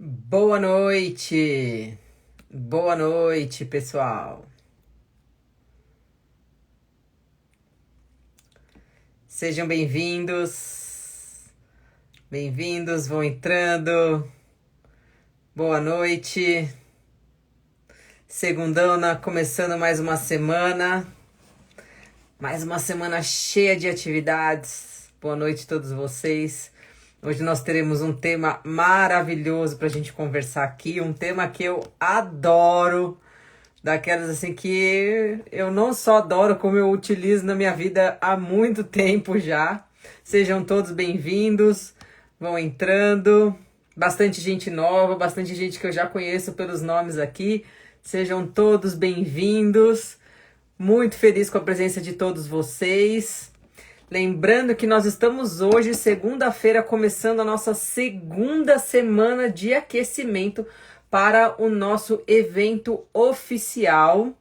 Boa noite, pessoal. Sejam bem-vindos, vão entrando. Boa noite. Segundona, começando mais uma semana cheia de atividades. Boa noite a todos vocês. Hoje nós teremos um tema maravilhoso para a gente conversar aqui, um tema que eu adoro, daquelas assim que eu não só adoro, como eu utilizo na minha vida há muito tempo já. Sejam todos bem-vindos, vão entrando, bastante gente nova, bastante gente que eu já conheço pelos nomes aqui. Sejam todos bem-vindos, muito feliz com a presença de todos vocês. Lembrando que nós estamos hoje, segunda-feira, começando a nossa segunda semana de aquecimento para o nosso evento oficial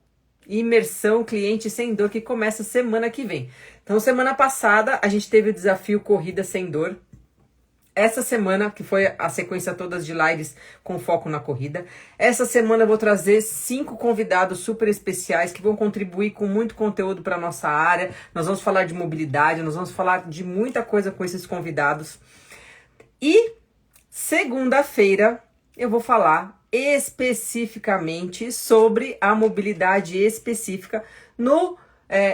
Imersão Cliente Sem Dor, que começa semana que vem. Então, semana passada, a gente teve o desafio Corrida Sem Dor. Essa semana, que foi a sequência todas de lives com foco na corrida, essa semana eu vou trazer 5 convidados super especiais que vão contribuir com muito conteúdo para a nossa área. Nós vamos falar de mobilidade, nós vamos falar de muita coisa com esses convidados. E segunda-feira eu vou falar especificamente sobre a mobilidade específica no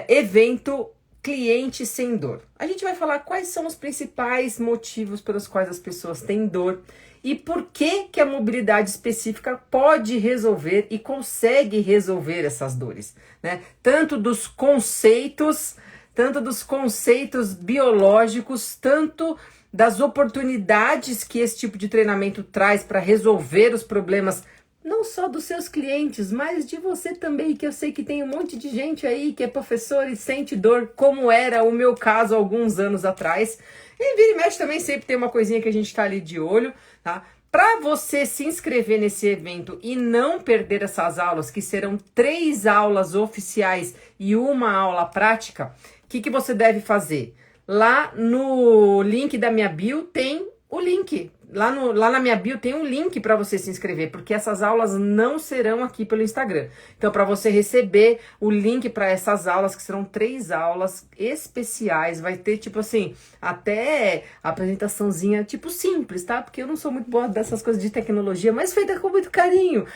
evento Cliente Sem Dor. A gente vai falar quais são os principais motivos pelos quais as pessoas têm dor e por que a mobilidade específica pode resolver e consegue resolver essas dores, né? Tanto dos conceitos biológicos, tanto das oportunidades que esse tipo de treinamento traz para resolver os problemas não só dos seus clientes, mas de você também, que eu sei que tem um monte de gente aí que é professor e sente dor, como era o meu caso alguns anos atrás. E vira e mexe também sempre tem uma coisinha que a gente tá ali de olho, tá? Para você se inscrever nesse evento e não perder essas aulas, que serão 3 aulas oficiais e uma aula prática, o que você deve fazer? Lá no link da minha bio tem o link. Lá na minha bio tem um link para você se inscrever, porque essas aulas não serão aqui pelo Instagram. Então, para você receber o link para essas aulas, que serão 3 aulas especiais, vai ter, tipo assim, até apresentaçãozinha, tipo, simples, tá? Porque eu não sou muito boa dessas coisas de tecnologia, mas feita com muito carinho,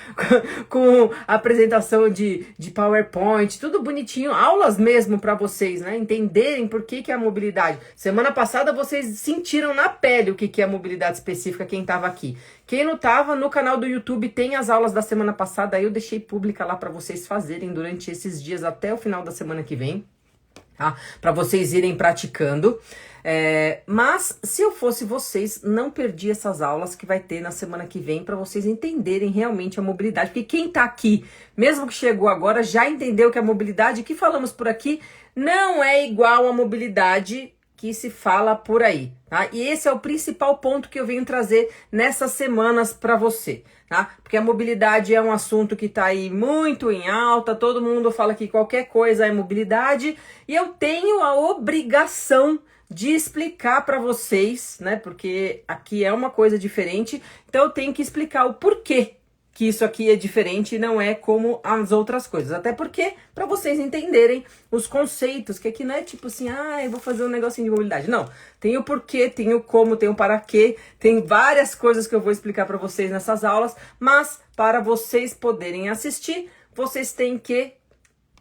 com apresentação de PowerPoint, tudo bonitinho, aulas mesmo para vocês, né? Entenderem por que é a mobilidade. Semana passada vocês sentiram na pele o que é a mobilidade específica, quem estava aqui. Quem não estava, no canal do YouTube tem as aulas da semana passada, aí eu deixei pública lá para vocês fazerem durante esses dias até o final da semana que vem, tá? Para vocês irem praticando. Mas se eu fosse vocês, não perdi essas aulas que vai ter na semana que vem para vocês entenderem realmente a mobilidade, porque quem tá aqui, mesmo que chegou agora, já entendeu que a mobilidade que falamos por aqui não é igual à mobilidade que se fala por aí, tá? E esse é o principal ponto que eu venho trazer nessas semanas para você, tá? Porque a mobilidade é um assunto que tá aí muito em alta, todo mundo fala que qualquer coisa é mobilidade, e eu tenho a obrigação de explicar para vocês, né? Porque aqui é uma coisa diferente, então eu tenho que explicar o porquê que isso aqui é diferente e não é como as outras coisas. Até porque, para vocês entenderem os conceitos, que aqui não é tipo assim, eu vou fazer um negocinho de mobilidade. Não, tem o porquê, tem o como, tem o para quê, tem várias coisas que eu vou explicar para vocês nessas aulas, mas para vocês poderem assistir, vocês têm que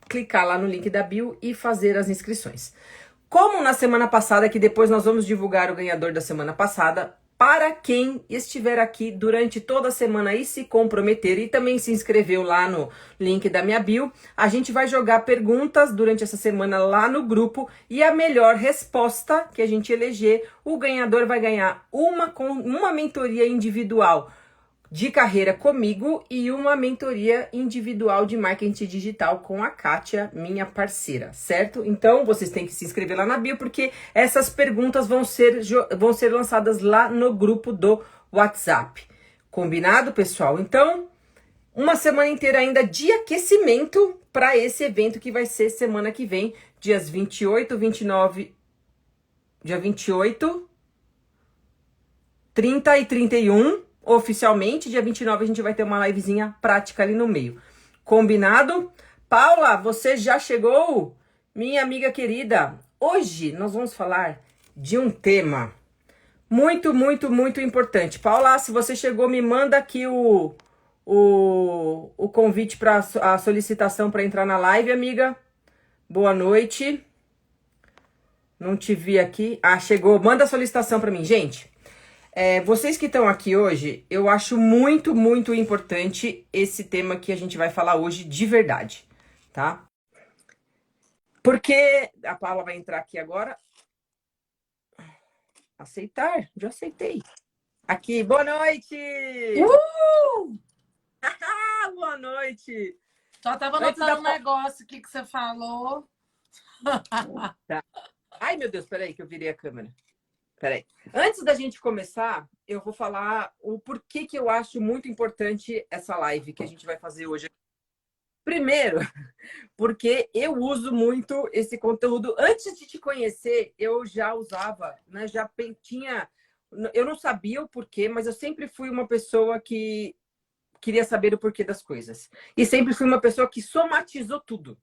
clicar lá no link da bio e fazer as inscrições. Como na semana passada, que depois nós vamos divulgar o ganhador da semana passada, para quem estiver aqui durante toda a semana e se comprometer e também se inscreveu lá no link da minha bio, a gente vai jogar perguntas durante essa semana lá no grupo e a melhor resposta que a gente eleger, o ganhador vai ganhar uma mentoria individual de carreira comigo e uma mentoria individual de marketing digital com a Kátia, minha parceira, certo? Então, vocês têm que se inscrever lá na bio, porque essas perguntas vão ser lançadas lá no grupo do WhatsApp. Combinado, pessoal? Então, uma semana inteira ainda de aquecimento para esse evento que vai ser semana que vem, dias 28, 29, dia 28, 30 e 31, oficialmente. Dia 29 a gente vai ter uma livezinha prática ali no meio. Combinado? Paula, você já chegou? Minha amiga querida, hoje nós vamos falar de um tema muito, muito, muito importante. Paula, se você chegou, me manda aqui o convite para a solicitação para entrar na live, amiga. Boa noite. Não te vi aqui. Ah, chegou. Manda a solicitação para mim, gente. Vocês que estão aqui hoje, eu acho muito, muito importante esse tema que a gente vai falar hoje de verdade, tá? Porque a Paula vai entrar aqui agora. Aceitar? Já aceitei. Aqui, boa noite! Boa noite! Só tava anotando um negócio aqui que você falou. Tá. Ai, meu Deus, peraí que eu virei a câmera. Peraí. Antes da gente começar, eu vou falar o porquê que eu acho muito importante essa live que a gente vai fazer hoje. Primeiro, porque eu uso muito esse conteúdo. Antes de te conhecer, eu já usava, né? Já tinha. Eu não sabia o porquê, mas eu sempre fui uma pessoa que queria saber o porquê das coisas. E sempre fui uma pessoa que somatizou tudo,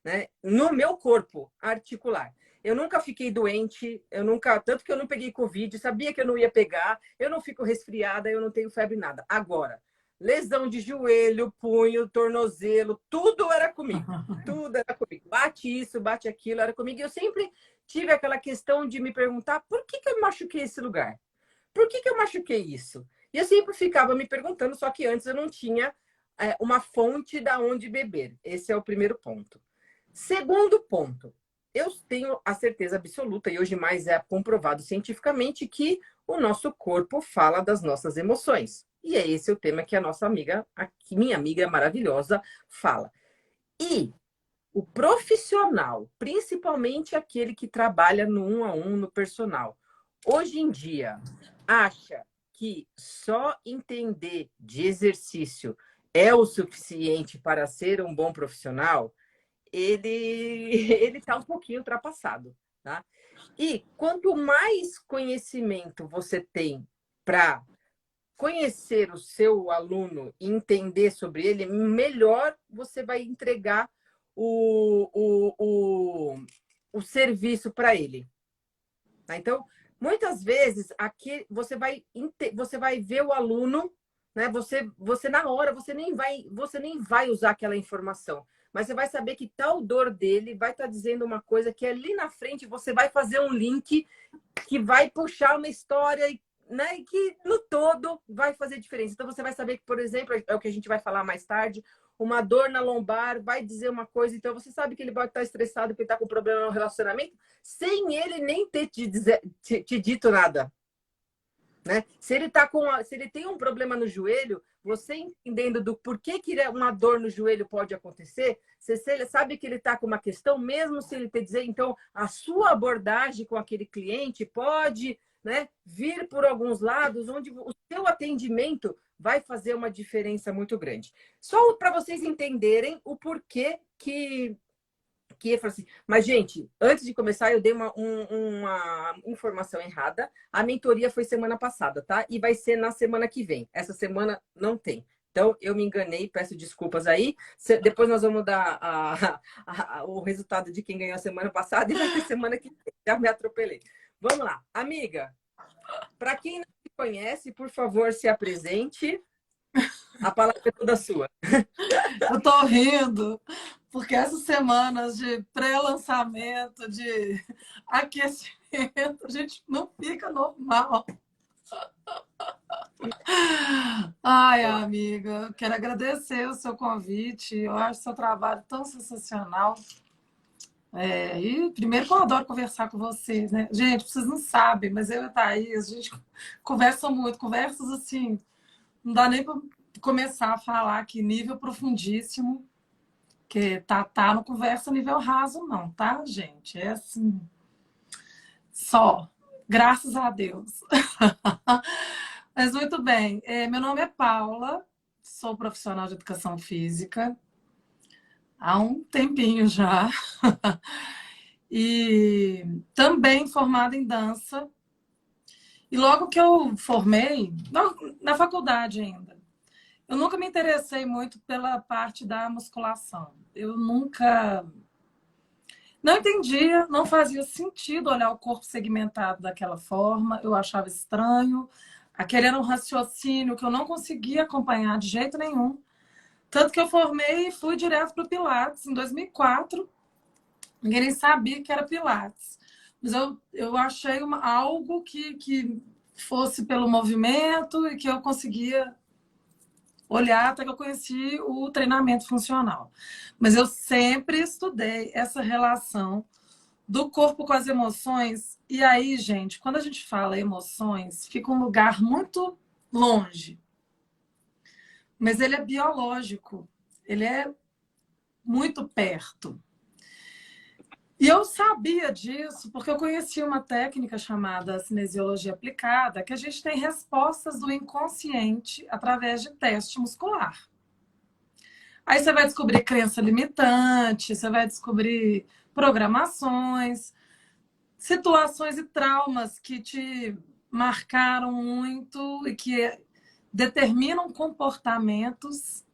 né? No meu corpo articular. Eu nunca fiquei doente, tanto que eu não peguei Covid, sabia que eu não ia pegar, eu não fico resfriada, eu não tenho febre, nada. Agora, lesão de joelho, punho, tornozelo, tudo era comigo. Tudo era comigo. Bate isso, bate aquilo, era comigo. E eu sempre tive aquela questão de me perguntar por que eu machuquei esse lugar? Por que eu machuquei isso? E eu sempre ficava me perguntando, só que antes eu não tinha uma fonte da onde beber. Esse é o primeiro ponto. Segundo ponto, eu tenho a certeza absoluta, e hoje mais é comprovado cientificamente, que o nosso corpo fala das nossas emoções. E é esse o tema que a nossa amiga, minha amiga maravilhosa, fala. E o profissional, principalmente aquele que trabalha no 1-a-1, no personal, hoje em dia, acha que só entender de exercício é o suficiente para ser um bom profissional, ele está um pouquinho ultrapassado, tá? E quanto mais conhecimento você tem para conhecer o seu aluno e entender sobre ele, melhor você vai entregar o serviço para ele. Tá? Então, muitas vezes, aqui você vai ver o aluno, né? Você na hora, você nem vai usar aquela informação. Mas você vai saber que tal dor dele vai estar dizendo uma coisa que ali na frente você vai fazer um link que vai puxar uma história, né? E que no todo vai fazer diferença. Então você vai saber que, por exemplo, é o que a gente vai falar mais tarde, uma dor na lombar vai dizer uma coisa. Então você sabe que ele pode estar estressado porque está com problema no relacionamento, sem ele nem ter te dito nada. Né? Se ele tem um problema no joelho, você entendendo do porquê que uma dor no joelho pode acontecer, se ele sabe que ele está com uma questão, mesmo se ele te dizer, então a sua abordagem com aquele cliente pode, né, vir por alguns lados onde o seu atendimento vai fazer uma diferença muito grande. Só para vocês entenderem o porquê que eu falei assim, mas gente, antes de começar eu dei uma informação errada. A mentoria foi semana passada, tá? E vai ser na semana que vem. Essa semana não tem. Então eu me enganei, peço desculpas aí. Depois nós vamos dar o resultado de quem ganhou a semana passada e vai ter semana que vem. Já me atropelei. Vamos lá, amiga. Para quem não me conhece, por favor, se apresente. A palavra é toda sua. Eu tô rindo, porque essas semanas de pré-lançamento, de aquecimento, a gente não fica normal. Ai, amiga, quero agradecer o seu convite. Eu acho seu trabalho tão sensacional. E primeiro que eu adoro conversar com vocês, né? Gente, vocês não sabem, mas eu e a Thaís, a gente conversa muito, conversas assim, não dá nem para começar a falar que nível profundíssimo, que tá no conversa nível raso, não, tá, gente? É assim, só, graças a Deus. Mas muito bem, meu nome é Paula, sou profissional de educação física há um tempinho já. E também formada em dança. E logo que eu formei, na faculdade ainda, eu nunca me interessei muito pela parte da musculação. Eu nunca... Não entendia, não fazia sentido olhar o corpo segmentado daquela forma, eu achava estranho. Aquele era um raciocínio que eu não conseguia acompanhar de jeito nenhum. Tanto que eu formei e fui direto para o Pilates em 2004. Ninguém nem sabia que era Pilates. Mas eu achei algo que fosse pelo movimento e que eu conseguia olhar até que eu conheci o treinamento funcional. Mas eu sempre estudei essa relação do corpo com as emoções. E aí, gente, quando a gente fala emoções, fica um lugar muito longe. Mas ele é biológico. Ele é muito perto. E eu sabia disso porque eu conhecia uma técnica chamada cinesiologia aplicada, que a gente tem respostas do inconsciente através de teste muscular. Aí você vai descobrir crença limitante, você vai descobrir programações, situações e traumas que te marcaram muito e que determinam comportamentos.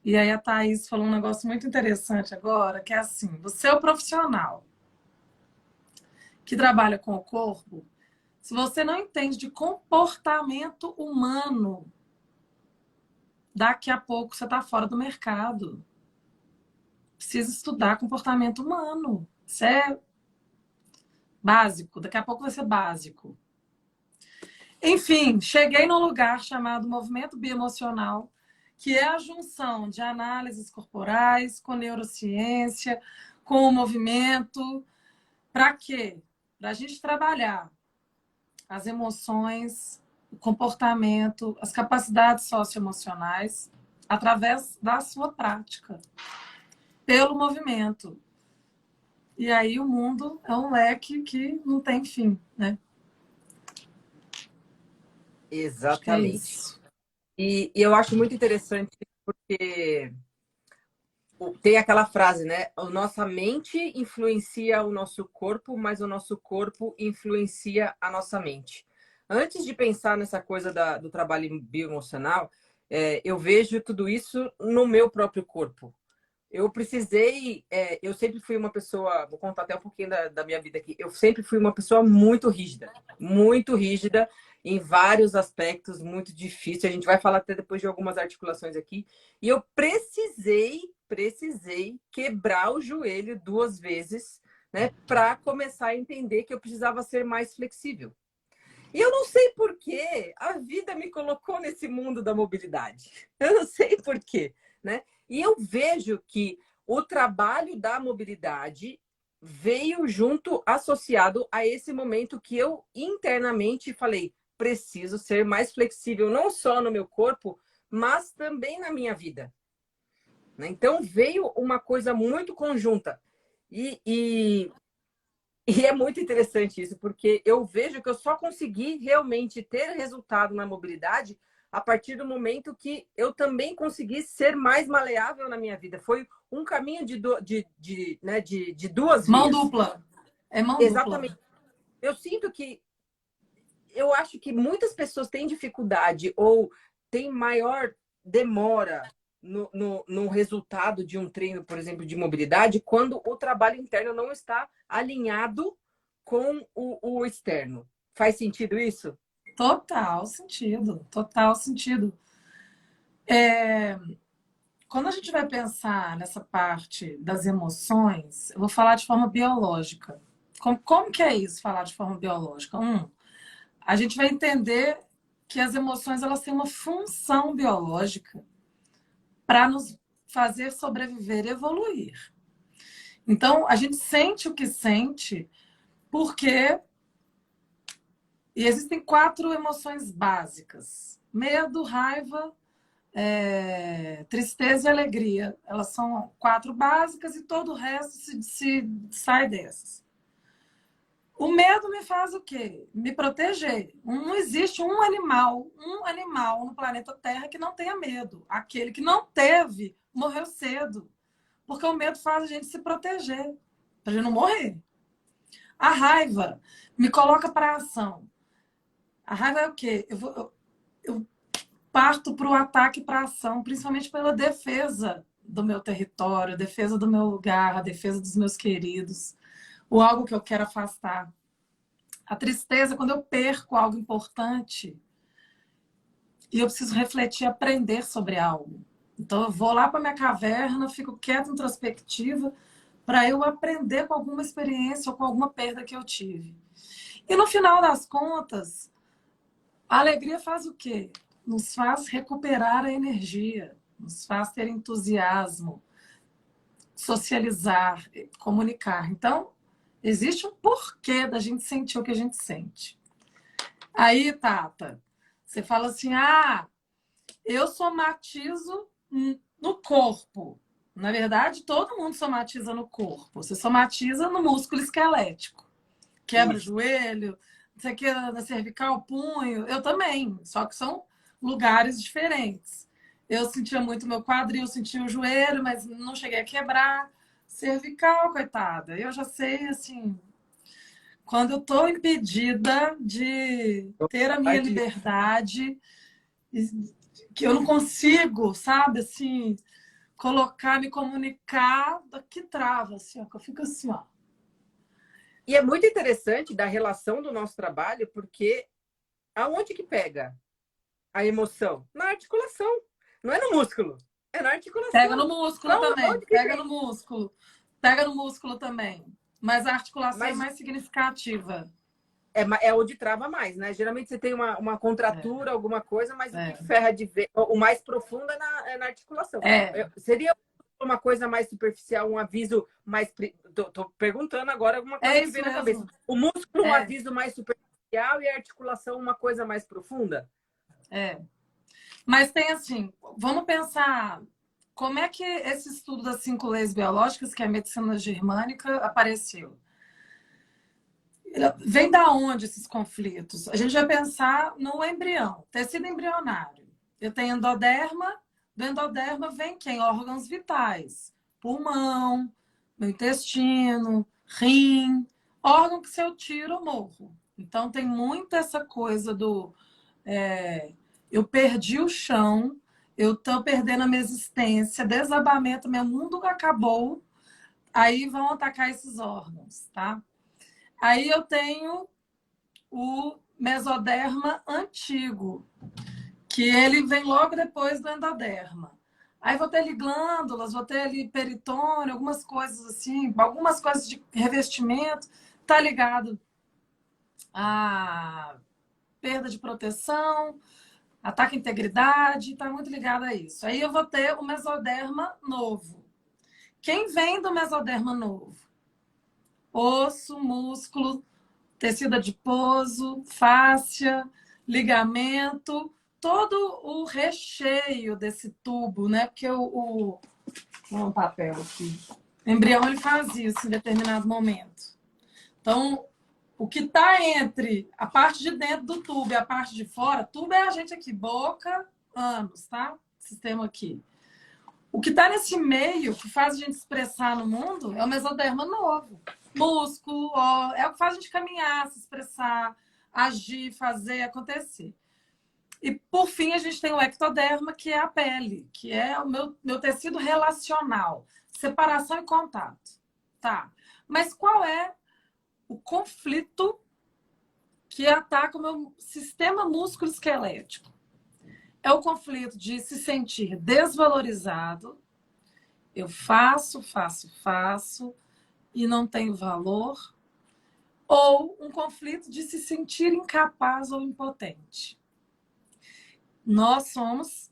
E aí a Thaís falou um negócio muito interessante agora, que é assim, você é o profissional que trabalha com o corpo, se você não entende de comportamento humano, daqui a pouco você está fora do mercado. Precisa estudar comportamento humano. Isso é básico, daqui a pouco vai ser básico. Enfim, cheguei num lugar chamado movimento bioemocional, que é a junção de análises corporais com neurociência, com o movimento. Para quê? Para a gente trabalhar as emoções, o comportamento, as capacidades socioemocionais através da sua prática, pelo movimento. E aí o mundo é um leque que não tem fim, né? Acho que é Exatamente. isso. E eu acho muito interessante porque tem aquela frase, né? A nossa mente influencia o nosso corpo, mas o nosso corpo influencia a nossa mente. Antes de pensar nessa coisa do trabalho bioemocional, eu vejo tudo isso no meu próprio corpo. Eu precisei, eu sempre fui uma pessoa, vou contar até um pouquinho da minha vida aqui. Eu sempre fui uma pessoa muito rígida em vários aspectos, muito difícil. A gente vai falar até depois de algumas articulações aqui. E eu precisei quebrar o joelho 2 vezes, né, para começar a entender que eu precisava ser mais flexível. E eu não sei por que a vida me colocou nesse mundo da mobilidade. Eu não sei por quê, né? E eu vejo que o trabalho da mobilidade veio junto, associado a esse momento que eu internamente falei, preciso ser mais flexível, não só no meu corpo, mas também na minha vida. Né? Então veio uma coisa muito conjunta. E é muito interessante isso, porque eu vejo que eu só consegui realmente ter resultado na mobilidade a partir do momento que eu também consegui ser mais maleável na minha vida. Foi um caminho de duas Mão vias. dupla. É mão dupla. Exatamente. Eu sinto que eu acho que muitas pessoas têm dificuldade ou têm maior demora no resultado de um treino, por exemplo, de mobilidade, quando o trabalho interno não está alinhado com o externo. Faz sentido isso? Total sentido. Total sentido. Quando a gente vai pensar nessa parte das emoções, eu vou falar de forma biológica. Como que é isso, falar de forma biológica? A gente vai entender que as emoções elas têm uma função biológica para nos fazer sobreviver e evoluir. Então, a gente sente o que sente porque e existem 4 emoções básicas: medo, raiva, tristeza e alegria. Elas são 4 básicas e todo o resto se sai dessas. O medo me faz o quê? Me proteger. Não existe um animal no planeta Terra que não tenha medo. Aquele que não teve, morreu cedo. Porque o medo faz a gente se proteger, para a gente não morrer. A raiva me coloca para ação. A raiva é o quê? Eu parto para o ataque, para a ação, principalmente pela defesa do meu território, a defesa do meu lugar, a defesa dos meus queridos, ou algo que eu quero afastar. A tristeza, quando eu perco algo importante e eu preciso refletir, aprender sobre algo. Então, eu vou lá para minha caverna, fico quieta, introspectiva, para eu aprender com alguma experiência ou com alguma perda que eu tive. E no final das contas, a alegria faz o quê? Nos faz recuperar a energia, nos faz ter entusiasmo, socializar, comunicar. Então, existe um porquê da gente sentir o que a gente sente. Aí, Tata, você fala assim, eu somatizo no corpo. Na verdade, todo mundo somatiza no corpo. Você somatiza no músculo esquelético. Quebra o joelho, você quer na cervical, punho. Eu também, só que são lugares diferentes. Eu sentia muito meu quadril, sentia o joelho, mas não cheguei a quebrar. Cervical, coitada. Eu já sei, assim, quando eu estou impedida de ter a minha liberdade, que eu não consigo, sabe, assim, colocar, me comunicar, que trava, assim, ó, que eu fico assim, ó. E é muito interessante da relação do nosso trabalho, porque aonde que pega a emoção? Na articulação. Não é no músculo, é na Pega no articulação. músculo também, Onde que pega tem? no músculo. Pega no músculo também. Mas a articulação é Mas mais significativa. é onde trava mais, né? Geralmente você tem uma É, contratura, alguma coisa, mas o que é, ferra de ver, o mais profundo é na articulação. é, Seria uma coisa mais superficial, um aviso mais. Tô perguntando agora alguma coisa é que isso vem na cabeça. mesmo. O músculo, um É, aviso mais superficial e a articulação, uma coisa mais profunda? é. Mas tem assim, vamos pensar como é que esse estudo das 5 leis biológicas, que é a medicina germânica, apareceu. Vem da onde esses conflitos? A gente vai pensar no embrião, tecido embrionário. Eu tenho endoderma, do endoderma vem quem? Órgãos vitais. Pulmão, meu intestino, rim, órgão que se eu tiro, eu morro. Então tem muito essa coisa do eu perdi o chão, eu estou perdendo a minha existência, desabamento, meu mundo acabou, aí vão atacar esses órgãos, tá? Aí eu tenho o mesoderma antigo, que ele vem logo depois do endoderma. Aí vou ter ali glândulas, vou ter ali peritônio, algumas coisas assim, algumas coisas de revestimento, tá ligado a perda de proteção, ataque à integridade, tá muito ligado a isso. Aí eu vou ter o mesoderma novo. Quem vem do mesoderma novo? Osso, músculo, tecido adiposo, fáscia, ligamento, todo o recheio desse tubo, né? Porque um papel aqui. O embrião ele faz isso em determinado momento. Então, o que está entre a parte de dentro do tubo e a parte de fora, tubo é a gente aqui, boca, ânus, tá? Sistema aqui. O que está nesse meio, que faz a gente expressar no mundo, é o mesoderma novo. Músculo, ó, é o que faz a gente caminhar, se expressar, agir, fazer, acontecer. E, por fim, a gente tem o ectoderma, que é a pele, que é o meu tecido relacional. Separação e contato. Tá. Mas qual é o conflito que ataca o meu sistema músculo-esquelético? É o conflito de se sentir desvalorizado. Eu faço e não tenho valor. Ou um conflito de se sentir incapaz ou impotente. Nós somos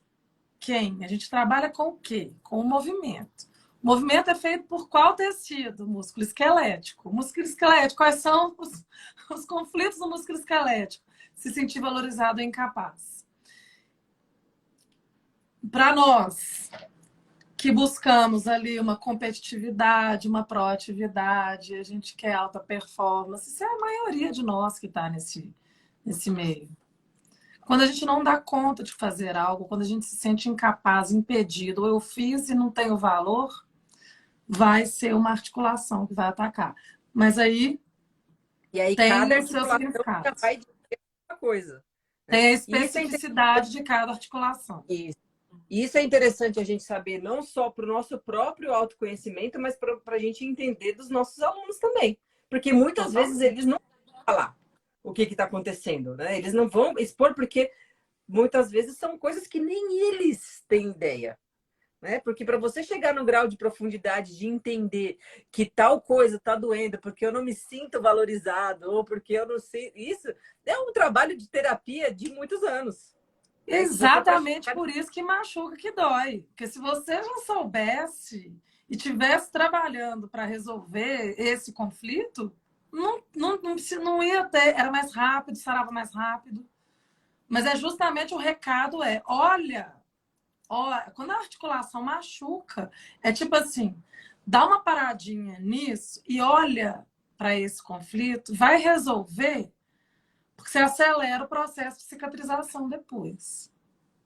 quem? A gente trabalha com o quê? Com o movimento. O movimento é feito por qual tecido? Músculo esquelético. Músculo esquelético, quais são os conflitos do músculo esquelético? Se sentir valorizado ou incapaz. Para nós, que buscamos ali uma competitividade, uma proatividade, a gente quer alta performance, isso é a maioria de nós que está nesse meio. Quando a gente não dá conta de fazer algo, quando a gente se sente incapaz, impedido, ou eu fiz e não tenho valor, vai ser uma articulação que vai atacar. Mas aí E aí tem cada o seu articulação significado. já vai dizer uma coisa, né? Tem a E isso é especificidade de cada articulação. isso. E isso é interessante a gente saber, não só para o nosso próprio autoconhecimento, mas para a gente entender dos nossos alunos também. Porque muitas vezes Totalmente. eles não vão falar o que está acontecendo, né? Eles não vão expor, porque muitas vezes são coisas que nem eles têm ideia. Né? Porque para você chegar no grau de profundidade de entender que tal coisa está doendo porque eu não me sinto valorizado ou porque eu não sei, isso é um trabalho de terapia de muitos anos. Né? Que você para Exatamente por isso que machuca, que dói. Porque se você já soubesse e tivesse trabalhando para resolver esse conflito, não ia ter, era mais rápido, sarava mais rápido. Mas é justamente o recado olha, quando a articulação machuca, é tipo assim, dá uma paradinha nisso e olha para esse conflito, vai resolver, porque você acelera o processo de cicatrização depois.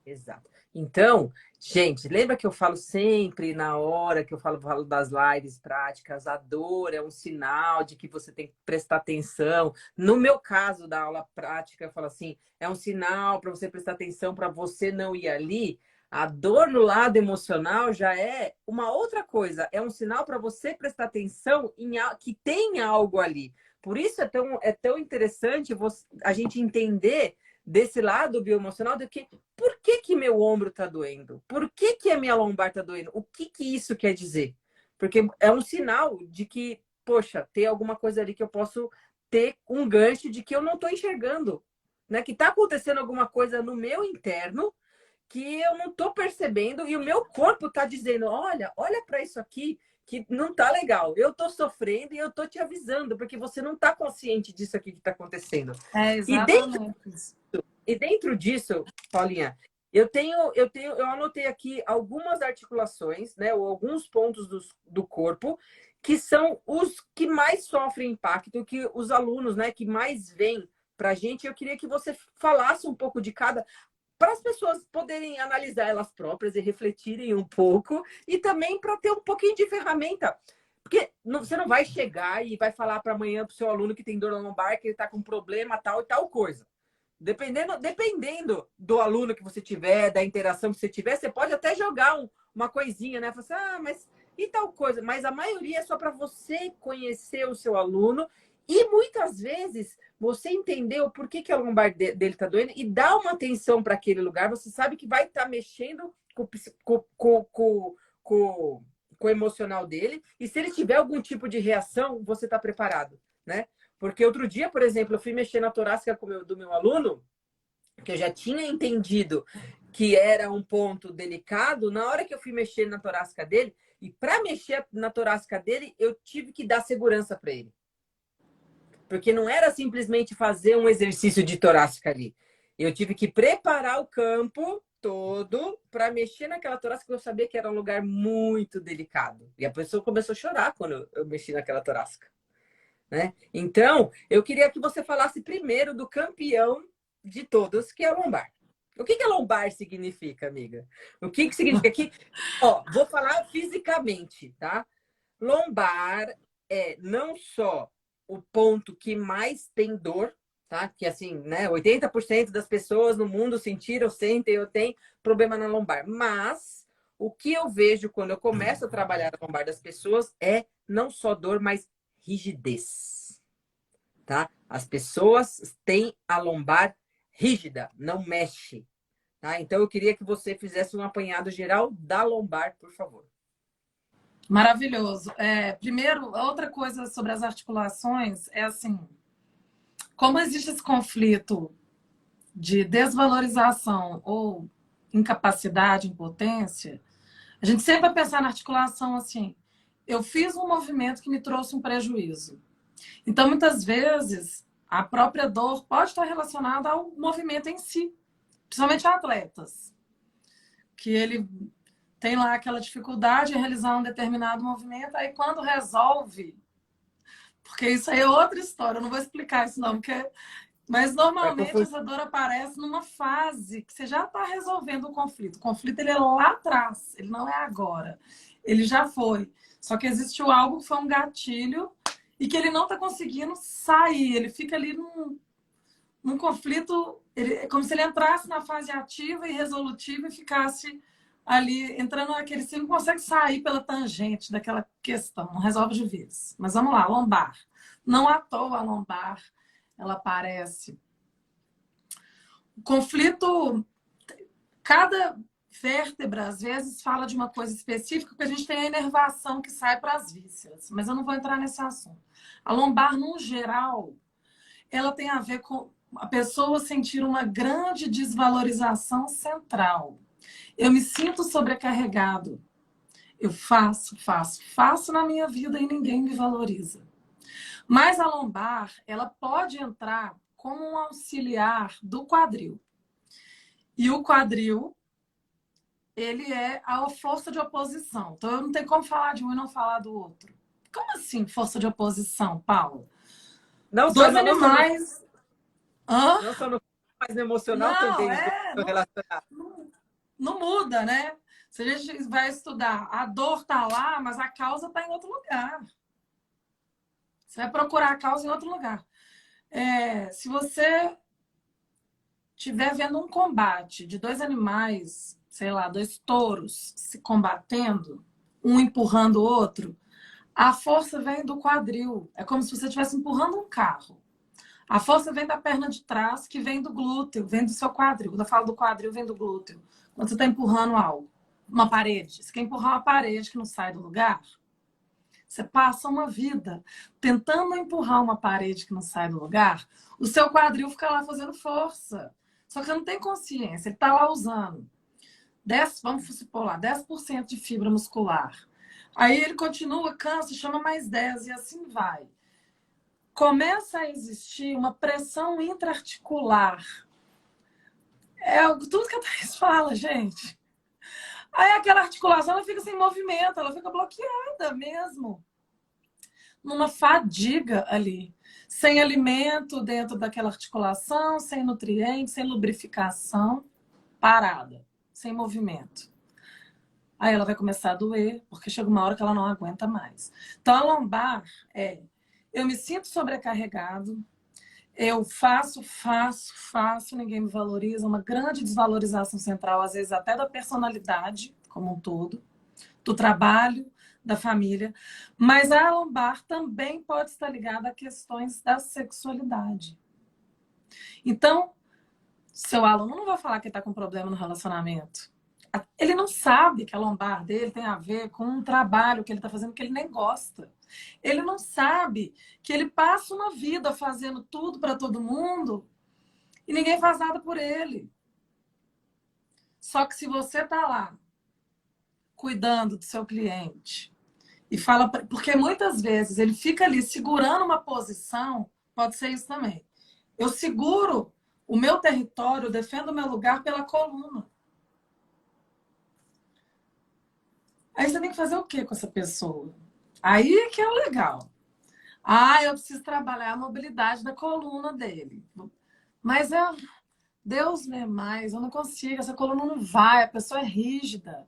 Exato. Então, gente, lembra que eu falo sempre na hora que eu falo das lives práticas, a dor é um sinal de que você tem que prestar atenção. No meu caso da aula prática, eu falo assim, é um sinal para você prestar atenção para você não ir ali. A dor no lado emocional já é uma outra coisa, é um sinal para você prestar atenção em que tem algo ali. Por isso é tão interessante a gente entender desse lado bioemocional do que por que meu ombro está doendo? Por que a minha lombar está doendo? O que isso quer dizer? Porque é um sinal de que, poxa, tem alguma coisa ali que eu posso ter um gancho de que eu não estou enxergando, né? Que está acontecendo alguma coisa no meu interno que eu não estou percebendo e o meu corpo está dizendo, olha para isso aqui que não tá legal. Eu estou sofrendo e eu estou te avisando porque você não está consciente disso aqui que está acontecendo. É E dentro exatamente isso. e dentro disso, Paulinha, eu anotei aqui algumas articulações, né, ou alguns pontos do corpo que são os que mais sofrem impacto, que os alunos, né, que mais vêm para a gente. Eu queria que você falasse um pouco de cada, para as pessoas poderem analisar elas próprias e refletirem um pouco, e também para ter um pouquinho de ferramenta. Porque você não vai chegar e vai falar para amanhã para o seu aluno que tem dor na lombar, que ele está com problema tal e tal coisa. Dependendo do aluno que você tiver, da interação que você tiver, você pode até jogar uma coisinha, né? Falar assim, mas e tal coisa? Mas a maioria é só para você conhecer o seu aluno e muitas vezes você entender o porquê que a lombar dele está doendo e dar uma atenção para aquele lugar. Você sabe que vai estar mexendo com o emocional dele e se ele tiver algum tipo de reação, você está preparado, né? Porque outro dia, por exemplo, eu fui mexer na torácica do meu aluno, que eu já tinha entendido que era um ponto delicado. Na hora que eu fui mexer na torácica dele, e para mexer na torácica dele, eu tive que dar segurança para ele. Porque não era simplesmente fazer um exercício de torácica ali. Eu tive que preparar o campo todo para mexer naquela torácica, que eu sabia que era um lugar muito delicado. E a pessoa começou a chorar quando eu mexi naquela torácica. Né? Então, eu queria que você falasse primeiro do campeão de todos, que é a lombar. O que a lombar significa, amiga? O que significa que, vou falar fisicamente, tá? Lombar é não só o ponto que mais tem dor, tá? Que assim, né, 80% das pessoas no mundo sentiram, sentem ou têm problema na lombar, mas o que eu vejo quando eu começo a trabalhar a lombar das pessoas é não só dor, mas rigidez, tá? As pessoas têm a lombar rígida, não mexe, tá? Então eu queria que você fizesse um apanhado geral da lombar, por favor. Maravilhoso. Primeiro, outra coisa sobre as articulações é assim, como existe esse conflito de desvalorização ou incapacidade, impotência, a gente sempre vai pensar na articulação assim, eu fiz um movimento que me trouxe um prejuízo. Então, muitas vezes, a própria dor pode estar relacionada ao movimento em si, principalmente atletas, que ele tem lá aquela dificuldade em realizar um determinado movimento, aí quando resolve, porque isso aí é outra história, eu não vou explicar isso não, mas normalmente essa dor aparece numa fase que você já está resolvendo o conflito. O conflito ele é lá atrás, ele não é agora. Ele já foi. Só que existiu algo que foi um gatilho e que ele não está conseguindo sair. Ele fica ali num conflito, é como se ele entrasse na fase ativa e resolutiva e ficasse ali, entrando naquele... Você não consegue sair pela tangente daquela questão, não resolve de vez. Mas vamos lá, lombar. Não à toa a lombar, ela aparece. O conflito, cada vértebra, às vezes, fala de uma coisa específica, porque a gente tem a inervação que sai para as vísceras, mas eu não vou entrar nesse assunto. A lombar, no geral, ela tem a ver com a pessoa sentir uma grande desvalorização central. Eu me sinto sobrecarregado. Eu faço na minha vida e ninguém me valoriza. Mas a lombar, ela pode entrar como um auxiliar do quadril. E o quadril, ele é a força de oposição. Então, eu não tenho como falar de um e não falar do outro. Como assim, força de oposição, Paulo? Não só Dois no, não só no, animais... Hã? não só no mas no emocional Não, também, os dois estão relacionados. não muda, né? Se a gente vai estudar, a dor tá lá, mas a causa está em outro lugar. Você vai procurar a causa em outro lugar. Se você estiver vendo um combate de dois animais, sei lá, dois touros se combatendo, um empurrando o outro, a força vem do quadril. É como se você estivesse empurrando um carro. A força vem da perna de trás, que vem do glúteo, vem do seu quadril. Quando eu falo do quadril, vem do glúteo. Quando você está empurrando algo, uma parede. Você quer empurrar uma parede que não sai do lugar? Você passa uma vida tentando empurrar uma parede que não sai do lugar, o seu quadril fica lá fazendo força. Só que você não tem consciência, ele está lá usando 10, vamos supor lá, 10% de fibra muscular. Aí ele continua, cansa, chama mais 10 e assim vai. Começa a existir uma pressão intraarticular. É tudo que a Thaís fala, gente. Aí aquela articulação ela fica sem movimento, ela fica bloqueada mesmo. Numa fadiga ali. Sem alimento dentro daquela articulação, sem nutrientes, sem lubrificação, parada, sem movimento. Aí ela vai começar a doer, porque chega uma hora que ela não aguenta mais. Então a lombar eu me sinto sobrecarregado, eu faço, ninguém me valoriza, uma grande desvalorização central, às vezes até da personalidade como um todo, do trabalho, da família, mas a lombar também pode estar ligada a questões da sexualidade. Então, seu aluno não vai falar que está com problema no relacionamento. Ele não sabe que a lombar dele tem a ver com um trabalho que ele está fazendo que ele nem gosta. Ele não sabe que ele passa uma vida fazendo tudo para todo mundo e ninguém faz nada por ele. Só que se você está lá cuidando do seu cliente e fala... Porque muitas vezes ele fica ali segurando uma posição, pode ser isso também. Eu seguro o meu território, eu defendo o meu lugar pela coluna. Aí você tem que fazer o quê com essa pessoa? Aí é que é o legal. Eu preciso trabalhar a mobilidade da coluna dele. Mas Deus me mais, eu não consigo, essa coluna não vai, a pessoa é rígida.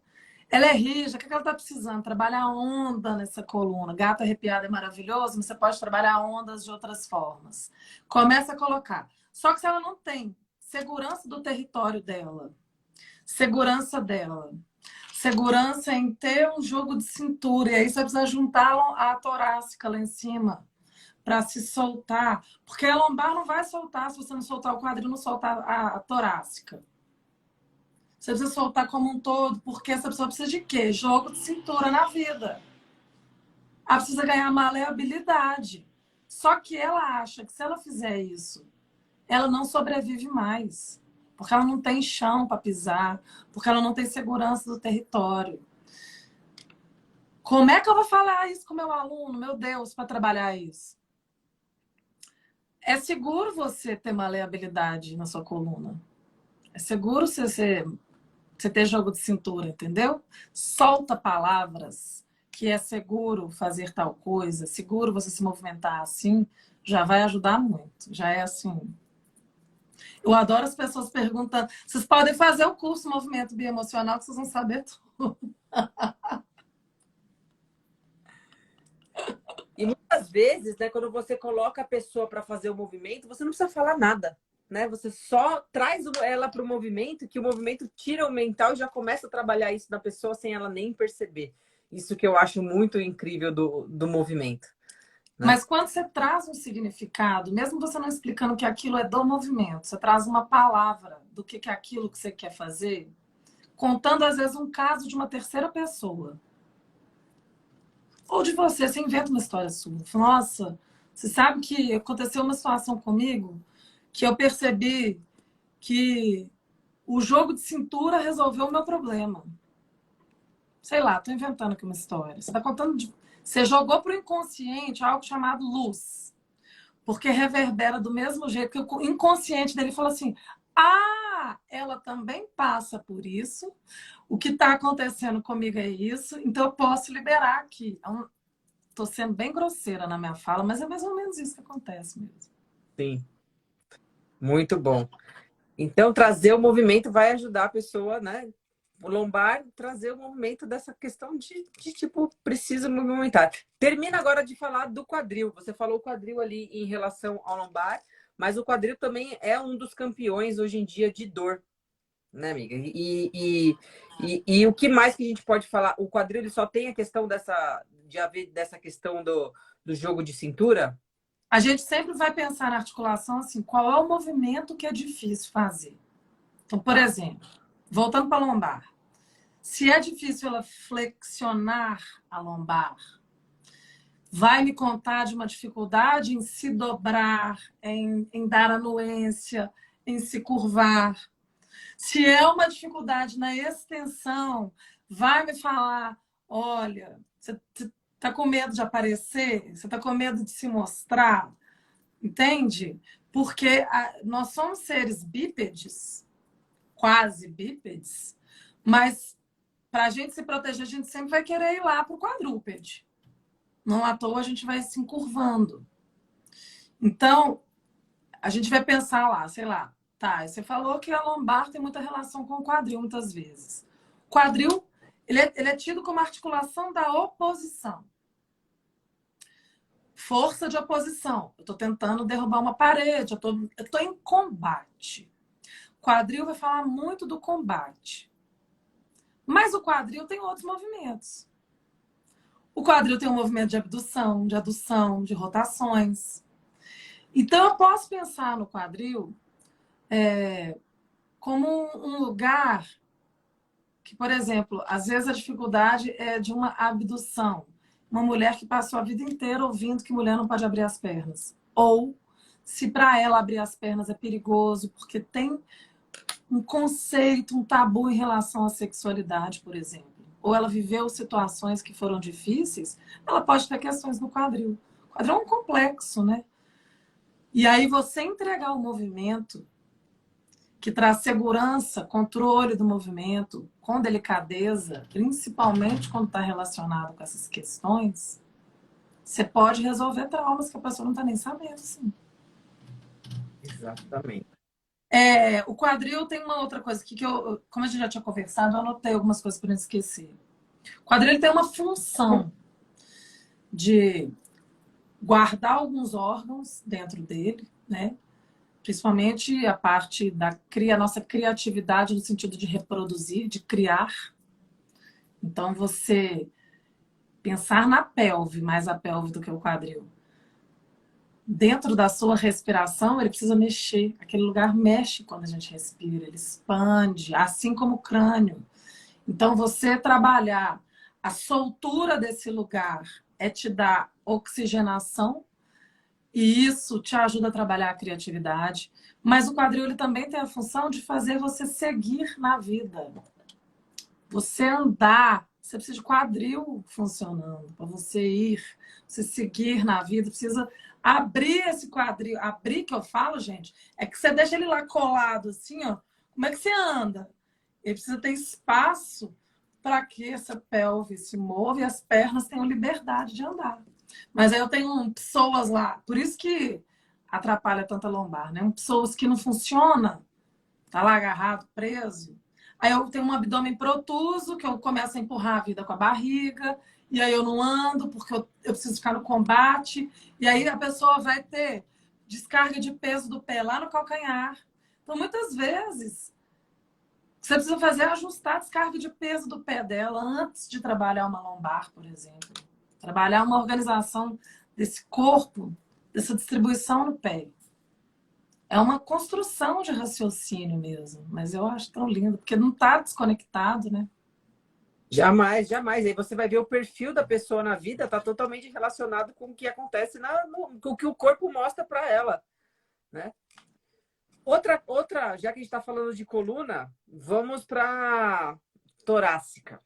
Ela é rígida, o que ela está precisando? Trabalhar onda nessa coluna. Gato arrepiado é maravilhoso, mas você pode trabalhar ondas de outras formas. Começa a colocar. Só que se ela não tem segurança do território dela, segurança dela, segurança em ter um jogo de cintura, e aí você precisa juntar a torácica lá em cima para se soltar, porque a lombar não vai soltar se você não soltar o quadril, não soltar a torácica. Você precisa soltar como um todo, porque essa pessoa precisa de quê? Jogo de cintura na vida. Ela precisa ganhar maleabilidade. Só que ela acha que se ela fizer isso, ela não sobrevive mais. Porque ela não tem chão para pisar, porque ela não tem segurança do território. Como é que eu vou falar isso com o meu aluno, meu Deus, para trabalhar isso? É seguro você ter maleabilidade na sua coluna. É seguro você ter jogo de cintura, entendeu? Solta palavras que é seguro fazer tal coisa, seguro você se movimentar assim, já vai ajudar muito. Já é assim. Eu adoro as pessoas perguntando. Vocês podem fazer o curso Movimento Bioemocional que vocês vão saber tudo. E muitas vezes, né, quando você coloca a pessoa para fazer o movimento, você não precisa falar nada. né? Você só traz ela para o movimento, que o movimento tira o mental e já começa a trabalhar isso na pessoa sem ela nem perceber. Isso que eu acho muito incrível do movimento. Né? Mas quando você traz um significado, mesmo você não explicando que aquilo é do movimento, você traz uma palavra do que é aquilo que você quer fazer, contando às vezes um caso de uma terceira pessoa. Ou de você inventa uma história sua. Nossa, você sabe que aconteceu uma situação comigo que eu percebi que o jogo de cintura resolveu o meu problema. Sei lá, tô inventando aqui uma história. Você tá contando Você jogou pro inconsciente algo chamado luz. Porque reverbera do mesmo jeito que o inconsciente dele falou assim: ah, ela também passa por isso. O que está acontecendo comigo é isso, então eu posso liberar aqui. Estou sendo bem grosseira na minha fala, mas é mais ou menos isso que acontece mesmo. Sim. Muito bom. Então, trazer o movimento vai ajudar a pessoa, né? O lombar, trazer o movimento dessa questão de tipo, precisa movimentar. Termina agora de falar do quadril. Você falou o quadril ali em relação ao lombar, mas o quadril também é um dos campeões hoje em dia de dor, né, amiga? E o que mais que a gente pode falar? O quadril ele só tem a questão de haver dessa questão do jogo de cintura? A gente sempre vai pensar na articulação assim, qual é o movimento que é difícil fazer. Então, por exemplo, voltando para a lombar. Se é difícil ela flexionar a lombar, vai me contar de uma dificuldade em se dobrar, em dar anuência, em se curvar. Se é uma dificuldade na extensão, vai me falar, olha, você está com medo de aparecer? Você está com medo de se mostrar? Entende? Porque nós somos seres bípedes, quase bípedes, mas para a gente se proteger, a gente sempre vai querer ir lá para o quadrúpede. Não à toa a gente vai se encurvando. Então, a gente vai pensar lá, sei lá, tá, você falou que a lombar tem muita relação com o quadril, muitas vezes. O quadril, ele é tido como articulação da oposição. Força de oposição. Eu estou tentando derrubar uma parede, eu estou em combate. O quadril vai falar muito do combate. Mas o quadril tem outros movimentos. O quadril tem um movimento de abdução, de adução, de rotações. Então, eu posso pensar no quadril como um lugar que, por exemplo, às vezes a dificuldade é de uma abdução. Uma mulher que passou a vida inteira ouvindo que mulher não pode abrir as pernas. Ou se para ela abrir as pernas é perigoso, porque tem um conceito, um tabu em relação à sexualidade, por exemplo. Ou ela viveu situações que foram difíceis, ela pode ter questões no quadril. O quadril é um complexo, né? E aí você entregar o movimento que traz segurança, controle do movimento, com delicadeza, principalmente quando está relacionado com essas questões, você pode resolver traumas que a pessoa não está nem sabendo, sim. Exatamente. O quadril tem uma outra coisa aqui que eu, como a gente já tinha conversado, eu anotei algumas coisas para não esquecer. O quadril tem uma função de guardar alguns órgãos dentro dele, né? Principalmente a parte da nossa criatividade no sentido de reproduzir, de criar. Então, você pensar na pelve, mais a pelve do que o quadril. Dentro da sua respiração, ele precisa mexer. Aquele lugar mexe quando a gente respira, ele expande, assim como o crânio. Então, você trabalhar a soltura desse lugar é te dar oxigenação, e isso te ajuda a trabalhar a criatividade. Mas o quadril ele também tem a função de fazer você seguir na vida. Você andar, você precisa de quadril funcionando para você ir, você seguir na vida, precisa abrir esse quadril. Abrir, que eu falo, gente, é que você deixa ele lá colado assim, ó. Como é que você anda? Ele precisa ter espaço para que essa pelve se mova e as pernas tenham liberdade de andar. Mas aí eu tenho pessoas lá, por isso que atrapalha tanta lombar, né? Pessoas que não funcionam, tá lá agarrado, preso. Aí eu tenho um abdômen protuso, que eu começo a empurrar a vida com a barriga, e aí eu não ando, porque eu preciso ficar no combate, e aí a pessoa vai ter descarga de peso do pé lá no calcanhar. Então, muitas vezes, o que você precisa fazer é ajustar a descarga de peso do pé dela antes de trabalhar uma lombar, por exemplo. Trabalhar uma organização desse corpo, dessa distribuição no pé. É uma construção de raciocínio mesmo, mas eu acho tão lindo, porque não está desconectado, né? Jamais, jamais. Aí você vai ver o perfil da pessoa na vida, está totalmente relacionado com o que acontece, com o que o corpo mostra para ela, né? Outra, já que a gente está falando de coluna, vamos para torácica,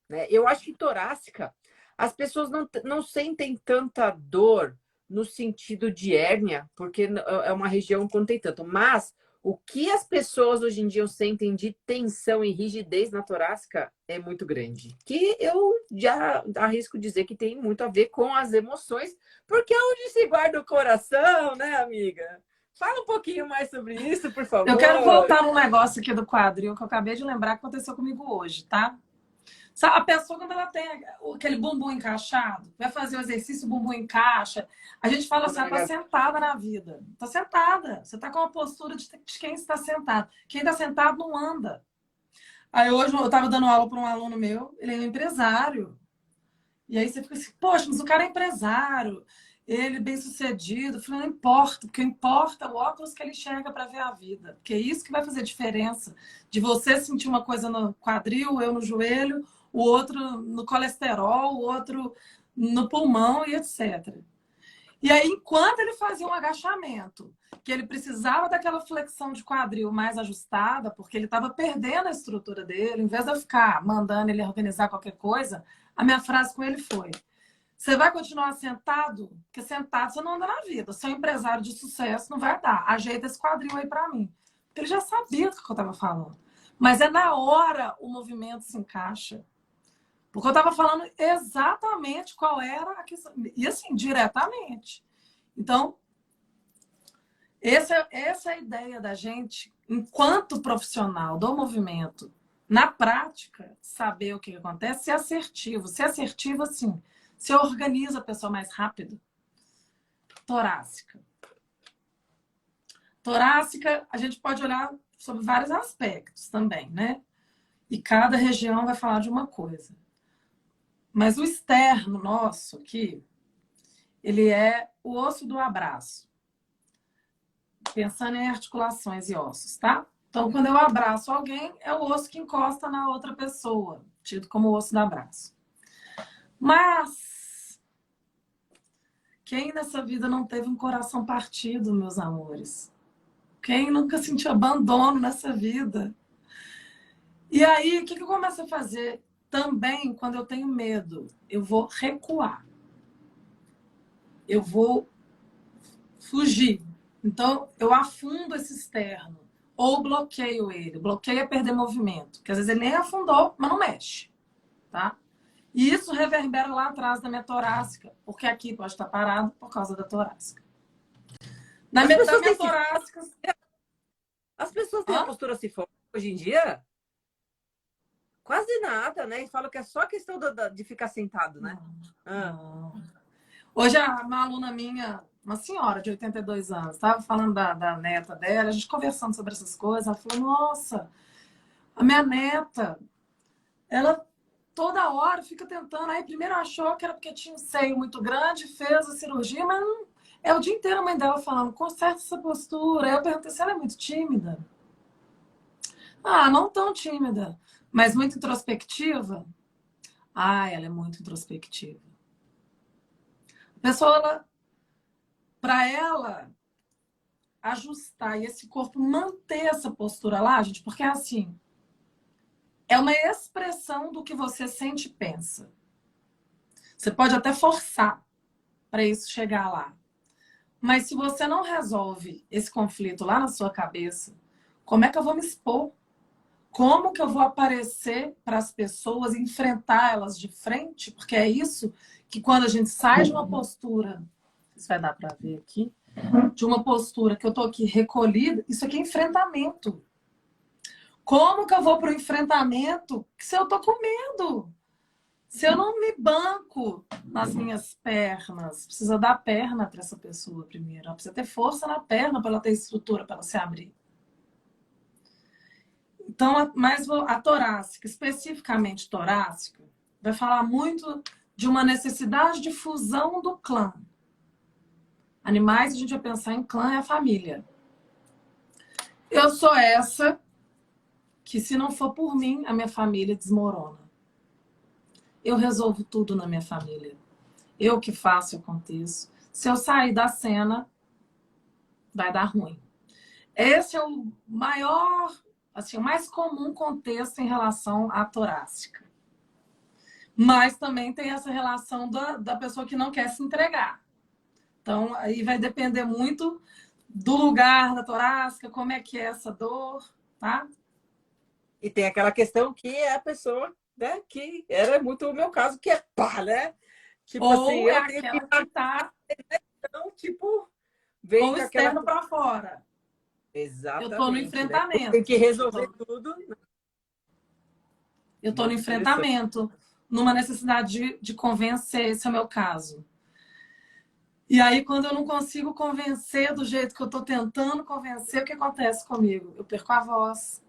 né? Eu acho que torácica, as pessoas não sentem tanta dor no sentido de hérnia, porque é uma região que não tem tanto. Mas o que as pessoas hoje em dia sentem de tensão e rigidez na torácica é muito grande. Que eu já arrisco dizer que tem muito a ver com as emoções, porque é onde se guarda o coração, né, amiga? Fala um pouquinho mais sobre isso, por favor. Eu quero voltar num negócio aqui do quadril que eu acabei de lembrar que aconteceu comigo hoje, tá? Sabe, a pessoa, quando ela tem aquele bumbum encaixado, vai fazer o exercício, o bumbum encaixa. A gente fala assim, tá sentada na vida. Tá sentada. Você tá com uma postura de quem está sentado. Quem tá sentado não anda. Aí hoje eu tava dando aula para um aluno meu, ele é um empresário. E aí você fica assim, poxa, mas o cara é empresário, ele bem sucedido. Eu falei, não importa, porque importa o óculos que ele enxerga para ver a vida. Porque é isso que vai fazer diferença. De você sentir uma coisa no quadril, eu no joelho, o outro no colesterol, o outro no pulmão e etc. E aí, enquanto ele fazia um agachamento, que ele precisava daquela flexão de quadril mais ajustada, porque ele estava perdendo a estrutura dele, em vez de eu ficar mandando ele organizar qualquer coisa, a minha frase com ele foi: você vai continuar sentado? Porque sentado você não anda na vida. Seu empresário de sucesso não vai dar. Ajeita esse quadril aí para mim. Porque ele já sabia do que eu estava falando. Mas é na hora o movimento se encaixa. Porque eu estava falando exatamente qual era a questão. E assim, diretamente. Então, essa é a ideia da gente, enquanto profissional do movimento, na prática, saber o que acontece, ser assertivo. Ser assertivo, assim, você organiza a pessoa mais rápido. Torácica. Torácica, a gente pode olhar sobre vários aspectos também, né? E cada região vai falar de uma coisa. Mas o externo nosso aqui, ele é o osso do abraço. Pensando em articulações e ossos, tá? Então, quando eu abraço alguém, é o osso que encosta na outra pessoa, tido como o osso do abraço. Mas quem nessa vida não teve um coração partido, meus amores? Quem nunca sentiu abandono nessa vida? E aí, o que eu começo a fazer? Também, quando eu tenho medo, eu vou recuar. Eu vou fugir. Então, eu afundo esse externo. Ou bloqueio ele. Bloqueio é perder movimento. Porque às vezes ele nem afundou, mas não mexe. Tá? E isso reverbera lá atrás da minha torácica. Porque aqui pode estar parado por causa da torácica. Na minha torácica... As pessoas têm a postura assim forte hoje em dia? Quase nada, né? E falam que é só questão de ficar sentado, né? Não. Hoje, uma aluna minha, uma senhora de 82 anos, estava falando da neta dela, a gente conversando sobre essas coisas, ela falou, nossa, a minha neta, ela toda hora fica tentando, aí primeiro achou que era porque tinha um seio muito grande, fez a cirurgia, mas não, é o dia inteiro a mãe dela falando, conserta essa postura. Aí eu perguntei se ela é muito tímida. Ah, não tão tímida, mas muito introspectiva. Ah, ela é muito introspectiva. A pessoa, para ela ajustar e esse corpo manter essa postura lá, gente, porque é assim, é uma expressão do que você sente e pensa. Você pode até forçar para isso chegar lá. Mas se você não resolve esse conflito lá na sua cabeça, como é que eu vou me expor? Como que eu vou aparecer para as pessoas, enfrentar elas de frente? Porque é isso que quando a gente sai de uma postura, isso vai dar para ver aqui, de uma postura que eu estou aqui recolhida, isso aqui é enfrentamento. Como que eu vou para o enfrentamento se eu estou com medo? Se eu não me banco nas minhas pernas, precisa dar perna para essa pessoa primeiro. Ela precisa ter força na perna para ela ter estrutura para ela se abrir. Então, mas a torácica, especificamente torácica, vai falar muito de uma necessidade de fusão do clã. Animais, a gente vai pensar em clã, é a família. Eu sou essa que, se não for por mim, a minha família desmorona. Eu resolvo tudo na minha família. Eu que faço e aconteço. Se eu sair da cena, vai dar ruim. Esse é o maior, assim, o mais comum contexto em relação à torácica. Mas também tem essa relação da pessoa que não quer se entregar. Então, aí vai depender muito do lugar da torácica, como é que é essa dor, tá? E tem aquela questão que é a pessoa, né, que era muito o meu caso, que é pá, né? Tipo Ou assim, é eu tenho que aquela que tá então, tipo, com vem o com aquela externo para fora. Eu tô no exatamente, né? Tem enfrentamento. que resolver tudo. Eu tô no Muito interessante. enfrentamento, numa necessidade de convencer, esse é o meu caso. E aí, quando eu não consigo convencer do jeito que eu tô tentando convencer, o que acontece comigo? Eu perco a voz.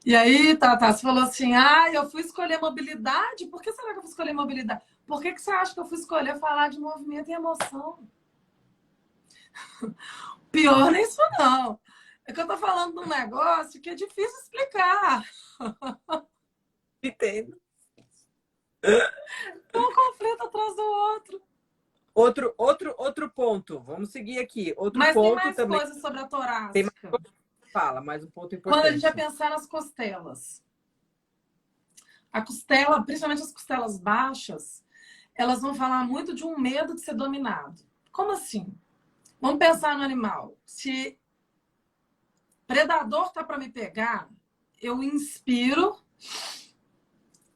E aí, Tata, você falou assim, eu fui escolher mobilidade? Por que será que eu fui escolher mobilidade? Por que você acha que eu fui escolher falar de movimento e emoção? Pior nem isso não. É que eu tô falando de um negócio que é difícil explicar. Entendo. Um conflito atrás do outro. Outro ponto. Vamos seguir aqui. Outro Mas tem ponto mais também. coisas sobre a Tem mais torácica. coisa que fala, mais um ponto Quando a gente vai importante. pensar nas costelas. A costela, principalmente as costelas baixas, elas vão falar muito de um medo de ser dominado. Como assim? Vamos pensar no animal. Se predador tá para me pegar, eu inspiro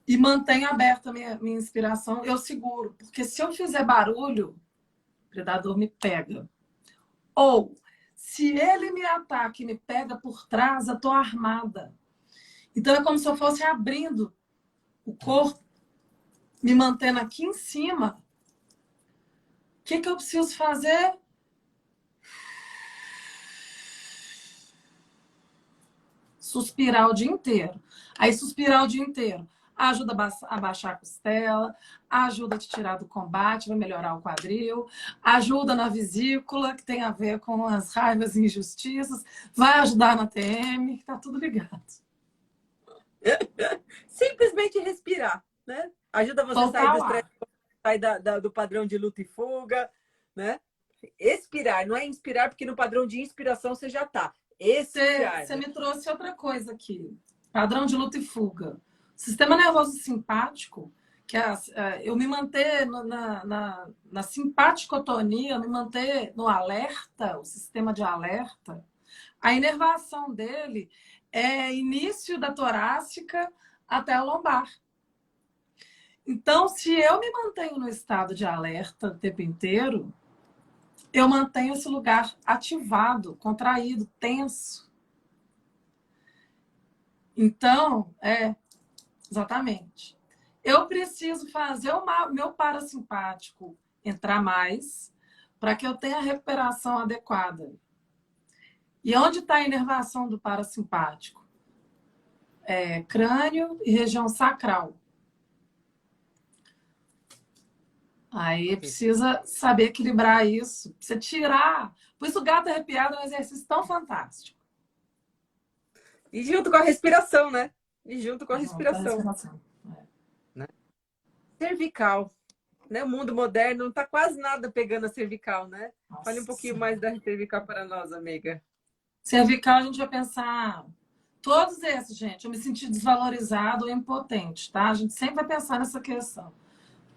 e mantenho aberta a minha inspiração, eu seguro. Porque se eu fizer barulho, o predador me pega. Ou, se ele me ataca e me pega por trás, eu tô armada. Então é como se eu fosse abrindo o corpo, me mantendo aqui em cima. O que eu preciso fazer? Suspirar o dia inteiro. Aí, suspirar o dia inteiro ajuda a baixar a costela, ajuda a te tirar do combate, vai melhorar o quadril, ajuda na vesícula, que tem a ver com as raivas e injustiças, vai ajudar na TM, tá tudo ligado. Simplesmente respirar, né? Ajuda você a sair do Soltar o estresse, ar. sair do padrão de luta e fuga, né? Expirar, não é inspirar, porque no padrão de inspiração você já está. Expirar, Você né? me trouxe outra coisa aqui. Padrão de luta e fuga. Sistema nervoso simpático, que eu me manter na simpaticotonia, me manter no alerta, o sistema de alerta, a inervação dele é início da torácica até a lombar. Então, se eu me mantenho no estado de alerta o tempo inteiro, eu mantenho esse lugar ativado, contraído, tenso. Então, exatamente. Eu preciso fazer o meu parasimpático entrar mais para que eu tenha a recuperação adequada. E onde está a inervação do parasimpático? Crânio e região sacral. Aí precisa saber equilibrar isso. Precisa tirar. Por isso o gato arrepiado é um exercício tão fantástico. E junto com a respiração, né? E junto com a Junto com a respiração. respiração. Né? Cervical. Né? O mundo moderno não está quase nada pegando a cervical, né? Fale um pouquinho mais da cervical para nós, amiga. Cervical, a gente vai pensar. Todos esses, gente, eu me senti desvalorizado ou impotente, tá? A gente sempre vai pensar nessa questão.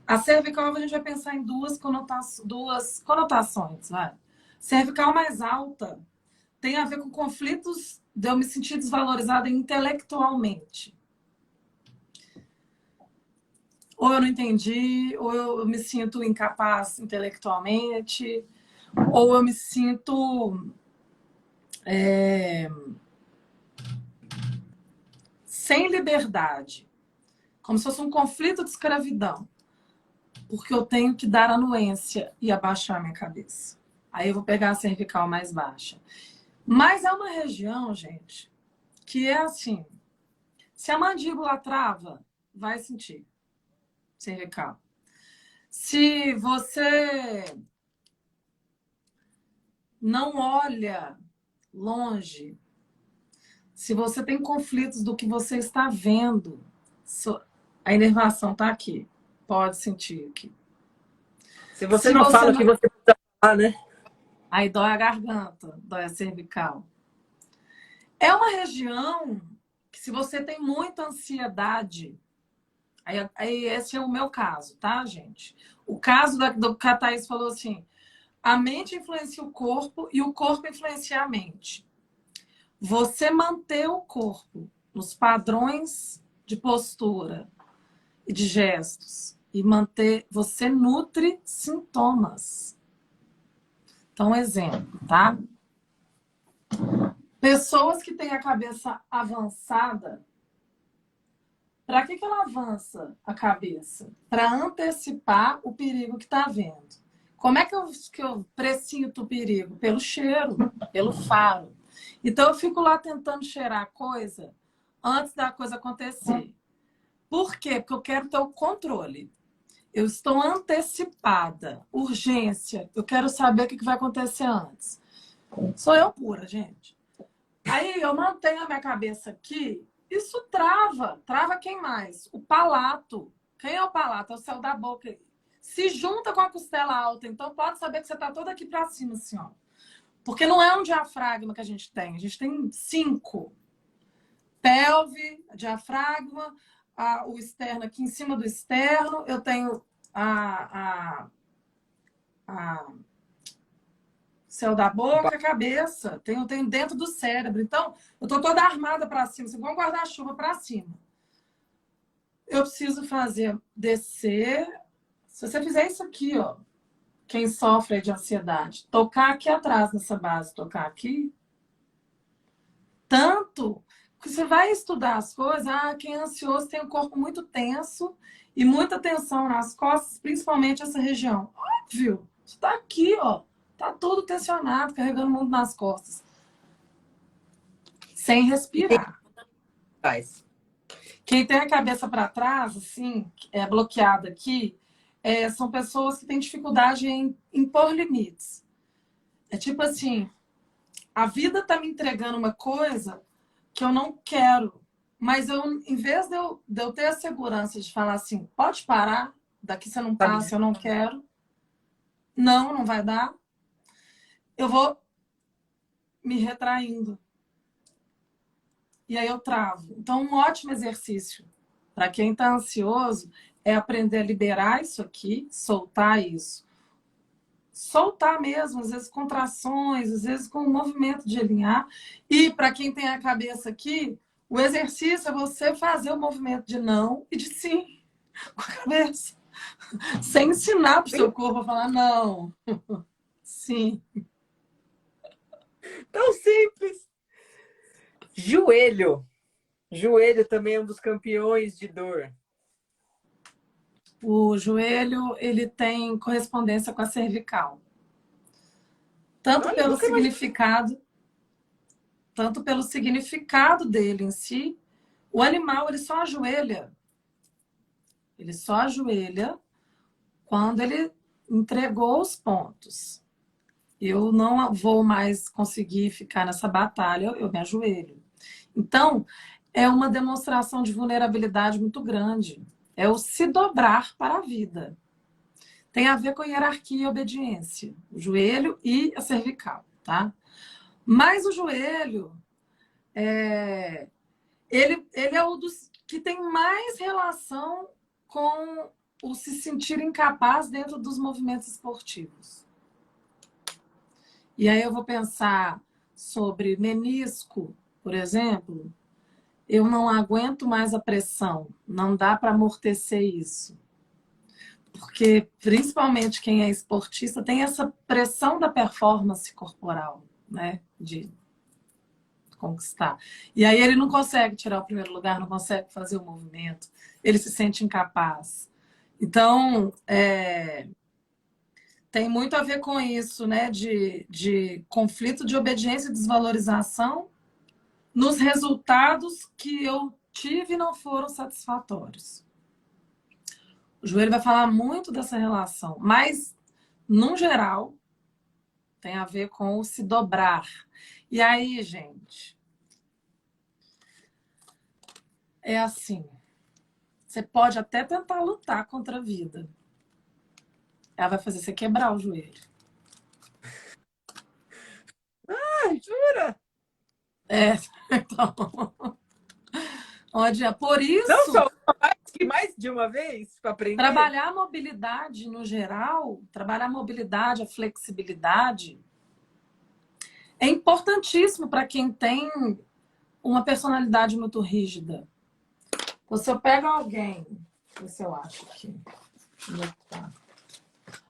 A cervical, a gente vai pensar em duas conotações. Vai. Cervical mais alta tem a ver com conflitos de eu me sentir desvalorizada intelectualmente. Ou eu não entendi, ou eu me sinto incapaz intelectualmente, ou eu me sinto sem liberdade. como se fosse um conflito de escravidão, porque eu tenho que dar anuência e abaixar minha cabeça. Aí eu vou pegar a cervical mais baixa. Mas é uma região, gente, que é assim, se a mandíbula trava, vai sentir cervical. Se você não olha longe, se você tem conflitos do que você está vendo, a inervação está aqui. Pode sentir aqui. Se você não fala o que você precisa falar, né? Aí dói a garganta, dói a cervical. É uma região que, se você tem muita ansiedade, aí esse é o meu caso, tá, gente? O caso do que a Thaís falou assim, a mente influencia o corpo e o corpo influencia a mente. Você manter o corpo nos padrões de postura e de gestos e manter, você nutre sintomas. Então, exemplo, tá? Pessoas que têm a cabeça avançada, para que ela avança a cabeça? Para antecipar o perigo que está vendo. Como é que eu presinto o perigo? Pelo cheiro, pelo faro. Então, eu fico lá tentando cheirar a coisa antes da coisa acontecer. Por quê? Porque eu quero ter o controle. Eu estou antecipada. Urgência. Eu quero saber o que vai acontecer antes. Sou eu pura, gente. Aí eu mantenho a minha cabeça aqui. Isso trava. Trava quem mais? O palato. Quem é o palato? É o céu da boca. Se junta com a costela alta. Então pode saber que você está toda aqui para cima, assim, ó. Porque não é um diafragma que a gente tem. A gente tem 5. Pelve, diafragma, o externo aqui em cima do externo. Eu tenho a céu da boca, a cabeça. Tenho dentro do cérebro. Então, eu tô toda armada para cima, assim, igual um guarda-chuva para cima. Eu preciso fazer descer. Se você fizer isso aqui, ó, quem sofre de ansiedade, tocar aqui atrás nessa base, tocar aqui, tanto que você vai estudar as coisas, quem é ansioso tem o corpo muito tenso e muita tensão nas costas, principalmente essa região. Óbvio, você tá aqui, ó, tá todo tensionado, carregando o mundo nas costas. Sem respirar. Faz. Quem tem a cabeça para trás, assim, é bloqueada aqui, são pessoas que têm dificuldade em impor limites. É tipo assim, a vida tá me entregando uma coisa que eu não quero, mas em vez de eu ter a segurança de falar assim, pode parar, daqui você não passa, eu não quero, não vai dar, eu vou me retraindo. E aí eu travo. Então, um ótimo exercício para quem está ansioso é aprender a liberar isso aqui, soltar isso. Soltar mesmo, às vezes contrações, às vezes com o movimento de alinhar. E para quem tem a cabeça aqui, o exercício é você fazer o movimento de não e de sim com a cabeça. Sem ensinar para o seu corpo a falar não. Sim. Tão simples. Joelho. Joelho também é um dos campeões de dor. O joelho, ele tem correspondência com a cervical. Tanto pelo significado, tanto pelo significado dele em si, o animal ele só ajoelha. Ele só ajoelha quando ele entregou os pontos. Eu não vou mais conseguir ficar nessa batalha, eu me ajoelho. Então, é uma demonstração de vulnerabilidade muito grande. É o se dobrar para a vida. Tem a ver com hierarquia e obediência. O joelho e a cervical, tá? Mas o joelho, ele é o dos que tem mais relação com o se sentir incapaz dentro dos movimentos esportivos. E aí eu vou pensar sobre menisco, por exemplo. Eu não aguento mais a pressão. Não dá para amortecer isso. Porque, principalmente quem é esportista, tem essa pressão da performance corporal, né? conquistar. E aí ele não consegue tirar o primeiro lugar, não consegue fazer o movimento, ele se sente incapaz. Então, tem muito a ver com isso, né? De conflito de obediência e desvalorização nos resultados que eu tive não foram satisfatórios. O joelho vai falar muito dessa relação, mas, no geral, tem a ver com o se dobrar. E aí, gente, é assim, você pode até tentar lutar contra a vida. Ela vai fazer você quebrar o joelho. Ai, jura? Então, por Não isso, só uma, mais de uma vez para aprender? trabalhar a mobilidade no geral, trabalhar a mobilidade, a flexibilidade, é importantíssimo para quem tem uma personalidade muito rígida. Você pega alguém, deixa eu ver se eu acho aqui.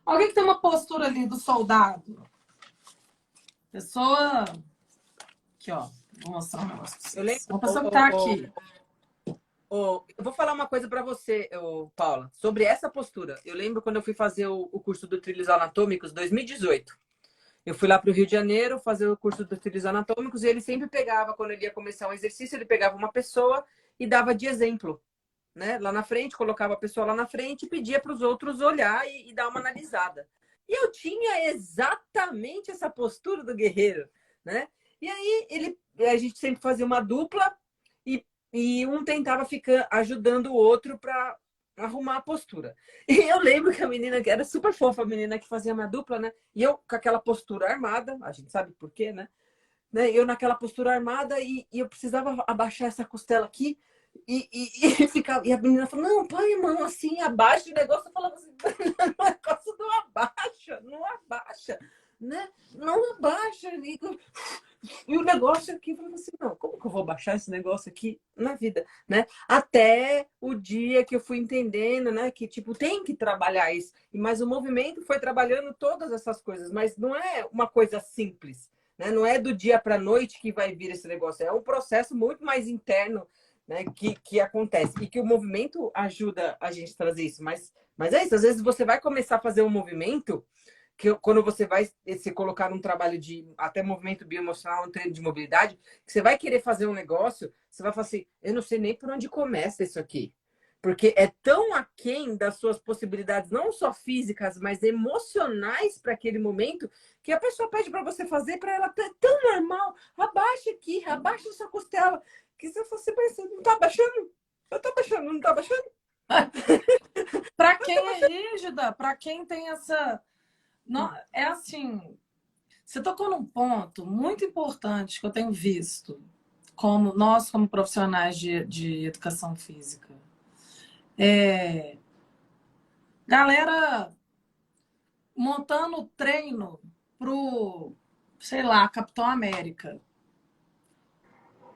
Alguém que tem uma postura ali do soldado. Pessoa. Aqui, ó. Vou mostrar um negócio pra vocês. Eu lembro, Uma pessoa que tá aqui. eu vou falar uma coisa para você, Paula, sobre essa postura. Eu lembro quando eu fui fazer o curso do Trilhos Anatômicos, 2018. Eu fui lá para o Rio de Janeiro fazer o curso dos Trilhos Anatômicos e ele sempre pegava, quando ele ia começar um exercício, ele pegava uma pessoa e dava de exemplo, né? Lá na frente, colocava a pessoa lá na frente e pedia para os outros olhar e dar uma analisada. E eu tinha exatamente essa postura do guerreiro, né? E aí a gente sempre fazia uma dupla e um tentava ficar ajudando o outro para arrumar a postura. E eu lembro que a menina, que era super fofa, a menina que fazia uma dupla, né? E eu com aquela postura armada, a gente sabe por quê, né? Eu naquela postura armada e eu precisava abaixar essa costela aqui ficava, e a menina falou, não, põe a mão assim, abaixa o negócio. Eu falava assim, o negócio não abaixa, né? Não abaixa. E o negócio aqui, eu falei assim, não, como que eu vou baixar esse negócio aqui na vida, né? Até o dia que eu fui entendendo, né, que tipo, tem que trabalhar isso. Mas o movimento foi trabalhando todas essas coisas, mas não é uma coisa simples, né? Não é do dia para a noite que vai vir esse negócio, é um processo muito mais interno, né, que acontece. E que o movimento ajuda a gente a trazer isso. Mas é isso, às vezes você vai começar a fazer um movimento que quando você vai se colocar num trabalho de até movimento bioemocional, um treino de mobilidade, que você vai querer fazer um negócio, você vai falar assim, eu não sei nem por onde começa isso aqui. Porque é tão aquém das suas possibilidades, não só físicas, mas emocionais para aquele momento, que a pessoa pede para você fazer, para ela tá tão normal. Abaixa aqui, abaixa essa costela. Que se eu fosse pensar, não tá abaixando? Eu tô abaixando, não tá abaixando? Para quem é rígida, para quem tem essa. Não, é assim. Você tocou num ponto muito importante que eu tenho visto, como nós, como profissionais de educação física. Galera montando treino pro, sei lá, Capitão América.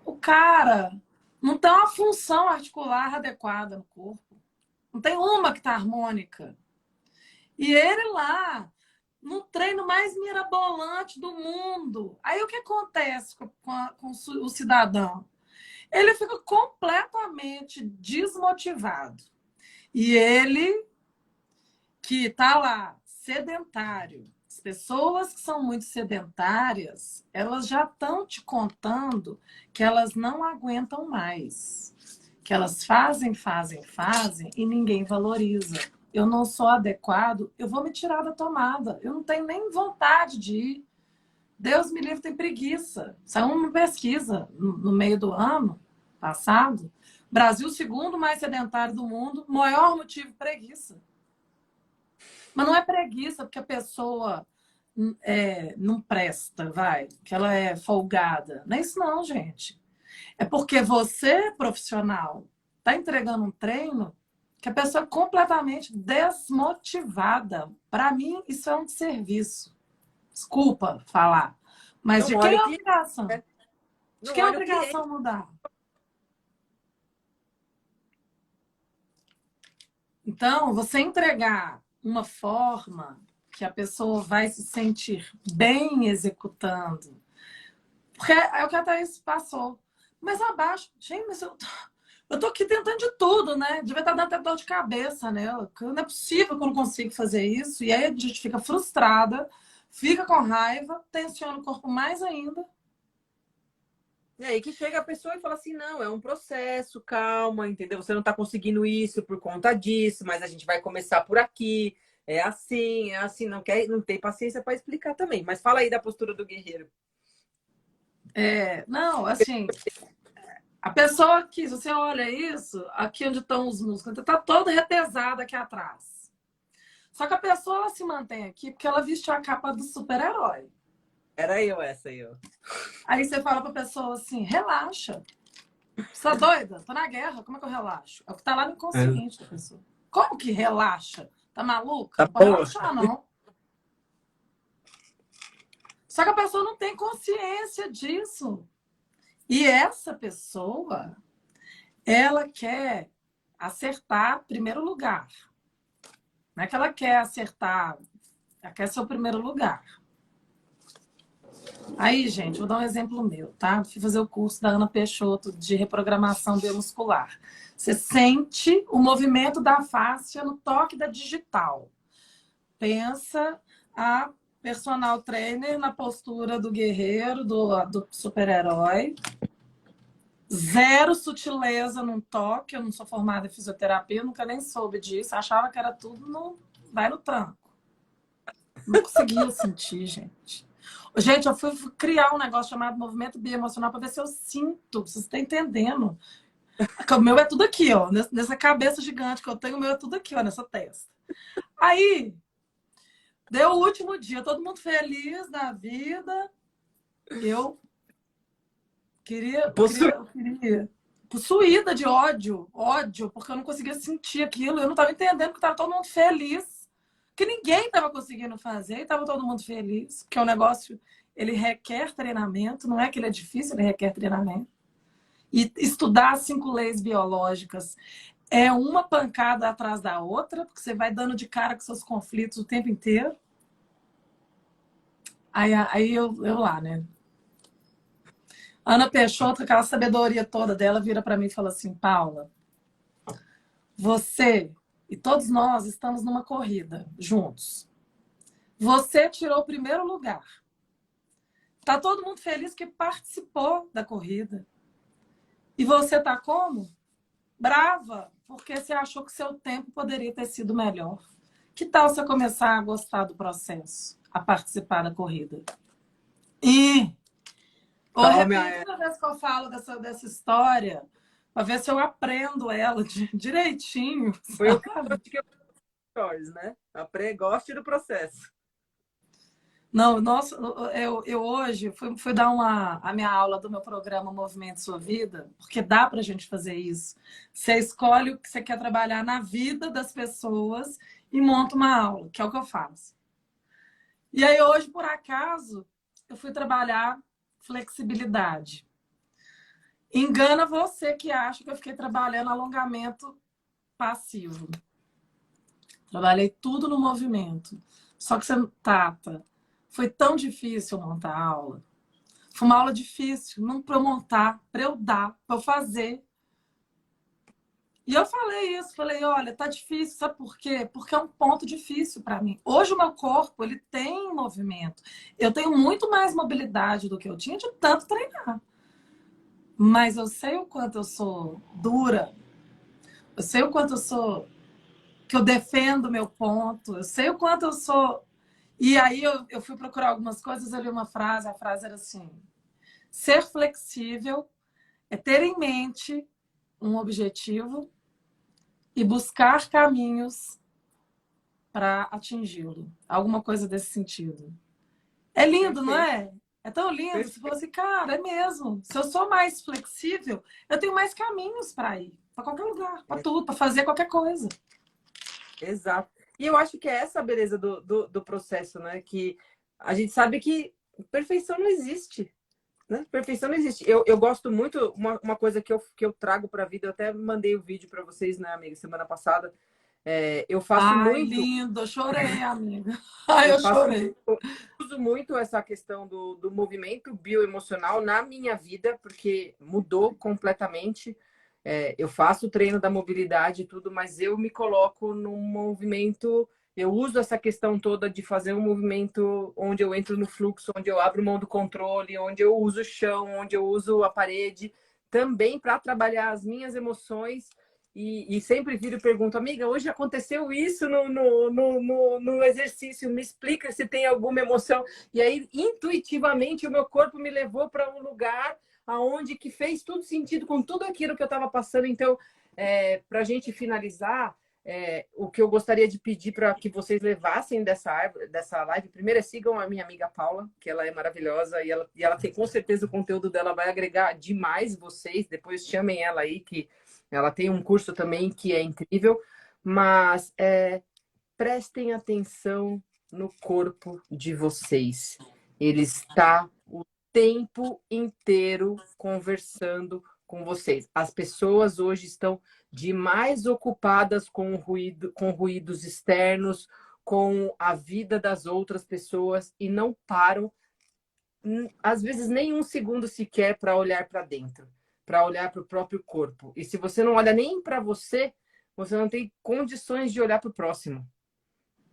O cara não tem uma função articular adequada no corpo. Não tem uma que está harmônica. E ele lá, no treino mais mirabolante do mundo. Aí o que acontece com o cidadão? Ele fica completamente desmotivado. E ele, que está lá, sedentário. As pessoas que são muito sedentárias, elas já estão te contando que elas não aguentam mais. Que elas fazem e ninguém valoriza. Eu não sou adequado, eu vou me tirar da tomada. Eu não tenho nem vontade de ir. Deus me livre, tem preguiça. Saiu uma pesquisa no meio do ano passado. Brasil, segundo mais sedentário do mundo, maior motivo, preguiça. Mas não é preguiça porque a pessoa não presta, que ela é folgada. Não é isso não, gente. É porque você, profissional, está entregando um treino que a pessoa é completamente desmotivada. Para mim, isso é um desserviço. Desculpa falar. Mas de quem é a obrigação? De quem é a obrigação mudar? Então, você entregar uma forma que a pessoa vai se sentir bem executando, Porque é o que a Thaís passou. Mas abaixo, gente, mas eu tô aqui tentando de tudo, né? Devia estar dando até dor de cabeça nela. Não é possível que eu não consiga fazer isso. E aí a gente fica frustrada, fica com raiva, tensiona o corpo mais ainda. E aí que chega a pessoa e fala assim, não, é um processo, calma, entendeu? Você não está conseguindo isso por conta disso, mas a gente vai começar por aqui. É assim, não quer, não tem paciência para explicar também. Mas fala aí da postura do guerreiro. Não, assim, a pessoa aqui, se você olha isso, aqui onde estão os músculos, está todo retesado aqui atrás. Só que a pessoa ela se mantém aqui porque ela vestiu a capa do super-herói. Era eu essa aí, ó. Aí você fala pra pessoa assim, relaxa. Você tá doida? Tô na guerra, como é que eu relaxo? É o que tá lá no inconsciente da pessoa. Como que relaxa? Tá maluca? Tá Não pode boa. relaxar, não. Só que a pessoa não tem consciência disso. E essa pessoa, ela quer acertar primeiro lugar. Não é que ela quer acertar, ela quer ser o primeiro lugar. Aí, gente, vou dar um exemplo meu, tá? Fui fazer o curso da Ana Peixoto de reprogramação biomuscular. Você sente o movimento da fáscia no toque da digital. Pensa a personal trainer na postura do guerreiro, do super-herói. Zero sutileza num toque. Eu não sou formada em fisioterapia, eu nunca nem soube disso. Achava que era tudo no vai no tranco. Não conseguia sentir, gente. Gente, eu fui criar um negócio chamado movimento bioemocional para ver se eu sinto. Vocês estão entendendo? O meu é tudo aqui, ó. Nessa cabeça gigante que eu tenho, o meu é tudo aqui, ó, nessa testa. Aí, deu o último dia, todo mundo feliz na vida. Eu queria possuída de ódio, porque eu não conseguia sentir aquilo. Eu não estava entendendo que estava todo mundo feliz. Que ninguém estava conseguindo fazer, e estava todo mundo feliz, porque o negócio ele requer treinamento, não é que ele é difícil, ele requer treinamento. E estudar as 5 leis biológicas é uma pancada atrás da outra, porque você vai dando de cara com seus conflitos o tempo inteiro. Aí eu lá, né? Ana Peixoto, aquela sabedoria toda dela, vira para mim e fala assim, Paula, você e todos nós estamos numa corrida juntos. Você tirou o primeiro lugar. Tá todo mundo feliz que participou da corrida. E você tá como? Brava, porque você achou que seu tempo poderia ter sido melhor. Que tal você começar a gostar do processo, a participar da corrida? E eu repito toda vez que eu falo dessa história, para ver se eu aprendo ela direitinho. Foi o que eu stories, né? Goste do processo. Não, nossa, eu hoje fui dar a minha aula do meu programa Movimento Sua Vida, porque dá para a gente fazer isso. Você escolhe o que você quer trabalhar na vida das pessoas e monta uma aula, que é o que eu faço. E aí hoje, por acaso, eu fui trabalhar flexibilidade. Engana você que acha que eu fiquei trabalhando alongamento passivo. Trabalhei tudo no movimento. Só que você, Tata, foi tão difícil montar a aula. Foi uma aula difícil, não para eu montar, para eu dar, para eu fazer. E eu falei isso, falei, olha, tá difícil, sabe por quê? Porque é um ponto difícil para mim. Hoje o meu corpo, ele tem movimento. Eu tenho muito mais mobilidade do que eu tinha de tanto treinar. Mas eu sei o quanto eu sou dura. Eu sei o quanto eu sou... que eu defendo meu ponto. Eu sei o quanto eu sou... E aí eu fui procurar algumas coisas, eu li uma frase, a frase era assim: ser flexível é ter em mente um objetivo e buscar caminhos para atingi-lo. Alguma coisa desse sentido. É lindo, não é? É tão lindo. Você falou assim, cara, é mesmo. Se eu sou mais flexível, eu tenho mais caminhos para ir. Para qualquer lugar, para tudo, para fazer qualquer coisa. Exato. E eu acho que é essa a beleza do processo, né? Que a gente sabe que perfeição não existe. Né? Perfeição não existe. Eu gosto muito, uma coisa que eu trago para a vida, eu até mandei o vídeo para vocês, né, amiga, semana passada. Eu faço Ai, muito, lindo, eu chorei, amiga. Ai, eu eu faço chorei. muito, uso muito essa questão do movimento bioemocional na minha vida, porque mudou completamente. Eu faço o treino da mobilidade e tudo, mas eu me coloco num movimento. Eu uso essa questão toda de fazer um movimento onde eu entro no fluxo, onde eu abro mão do controle, onde eu uso o chão, onde eu uso a parede, também para trabalhar as minhas emoções. E sempre viro e pergunto, amiga, hoje aconteceu isso no exercício, me explica se tem alguma emoção. E aí, intuitivamente, o meu corpo me levou para um lugar aonde que fez tudo sentido com tudo aquilo que eu estava passando. Então, para a gente finalizar, o que eu gostaria de pedir para que vocês levassem dessa live, primeiro sigam a minha amiga Paula, que ela é maravilhosa e ela tem com certeza o conteúdo dela vai agregar demais vocês. Depois chamem ela aí, que ela tem um curso também que é incrível, mas prestem atenção no corpo de vocês. Ele está o tempo inteiro conversando com vocês. As pessoas hoje estão demais ocupadas com ruído, com ruídos externos, com a vida das outras pessoas e não param, às vezes, nem um segundo sequer para olhar para dentro, para olhar para o próprio corpo. E se você não olha nem para você, você não tem condições de olhar para o próximo.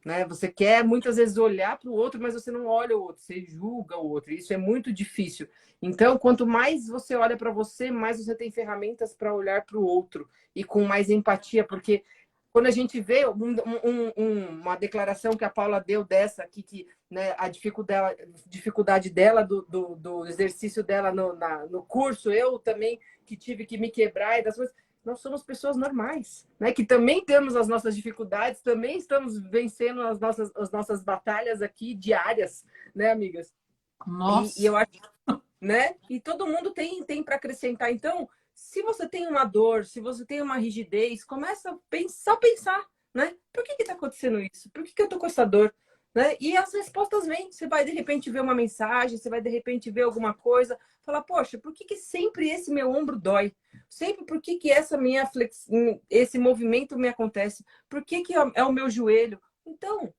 Né? Você quer muitas vezes olhar para o outro, mas você não olha o outro, você julga o outro. Isso é muito difícil. Então, quanto mais você olha para você, mais você tem ferramentas para olhar para o outro e com mais empatia, porque quando a gente vê uma declaração que a Paula deu dessa aqui, que né, a dificuldade dela, do exercício dela no curso, eu também que tive que me quebrar e das coisas, nós somos pessoas normais, né? Que também temos as nossas dificuldades, também estamos vencendo as nossas batalhas aqui diárias, né, amigas? E Nossa. eu acho, né? E todo mundo tem para acrescentar. Então, se você tem uma dor, se você tem uma rigidez, começa a pensar, né? Por que está acontecendo isso? Por que eu tô com essa dor? Né? E as respostas vêm. Você vai de repente ver uma mensagem, você vai de repente ver alguma coisa, falar, poxa, por que sempre esse meu ombro dói? Sempre por que essa esse movimento me acontece? Por que é o meu joelho? Então,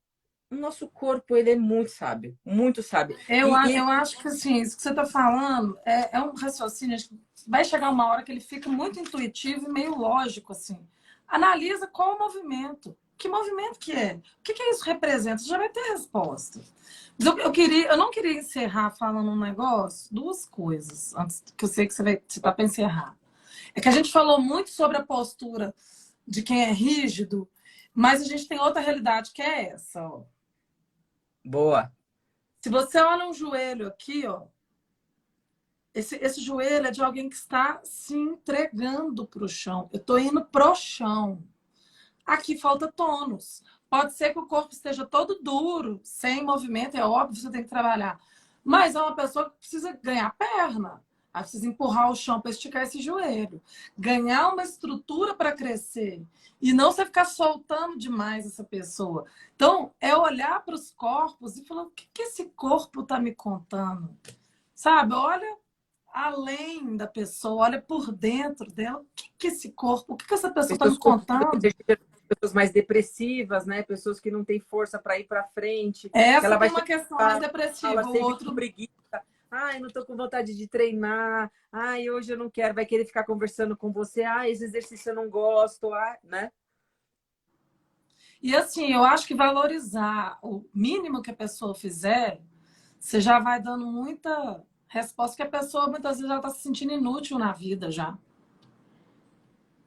o nosso corpo ele é muito sábio, muito sábio. Eu acho que assim, isso que você está falando é um raciocínio, acho que vai chegar uma hora que ele fica muito intuitivo e meio lógico, assim. Analisa qual o movimento. Que movimento que é? O que isso representa? Você já vai ter resposta. Mas eu não queria encerrar falando um negócio, duas coisas, antes que eu sei que você está para encerrar. É que a gente falou muito sobre a postura de quem é rígido, mas a gente tem outra realidade que é essa, ó. Boa. Se você olha um joelho aqui, ó, esse joelho é de alguém que está se entregando para o chão. Eu estou indo pro chão. Aqui falta tônus. Pode ser que o corpo esteja todo duro, sem movimento, é óbvio, você tem que trabalhar. Mas é uma pessoa que precisa ganhar perna. Ela precisa empurrar o chão para esticar esse joelho. Ganhar uma estrutura para crescer. E não você ficar soltando demais essa pessoa. Então, é olhar para os corpos e falar: o que esse corpo está me contando? Sabe? Olha além da pessoa, olha por dentro dela. O que esse corpo, o que essa pessoa está me Pessoas com contando? pessoas mais depressivas, né? Pessoas que não têm força para ir para frente. Essa Ela tem vai uma chegar, questão mais fala depressiva, o sempre com outro. preguiça. Ai, não tô com vontade de treinar. Ai, hoje eu não quero. Vai querer ficar conversando com você. Ai, esse exercício eu não gosto. Ai, né? E assim, eu acho que valorizar o mínimo que a pessoa fizer, você já vai dando muita resposta, que a pessoa muitas vezes já está se sentindo inútil na vida já.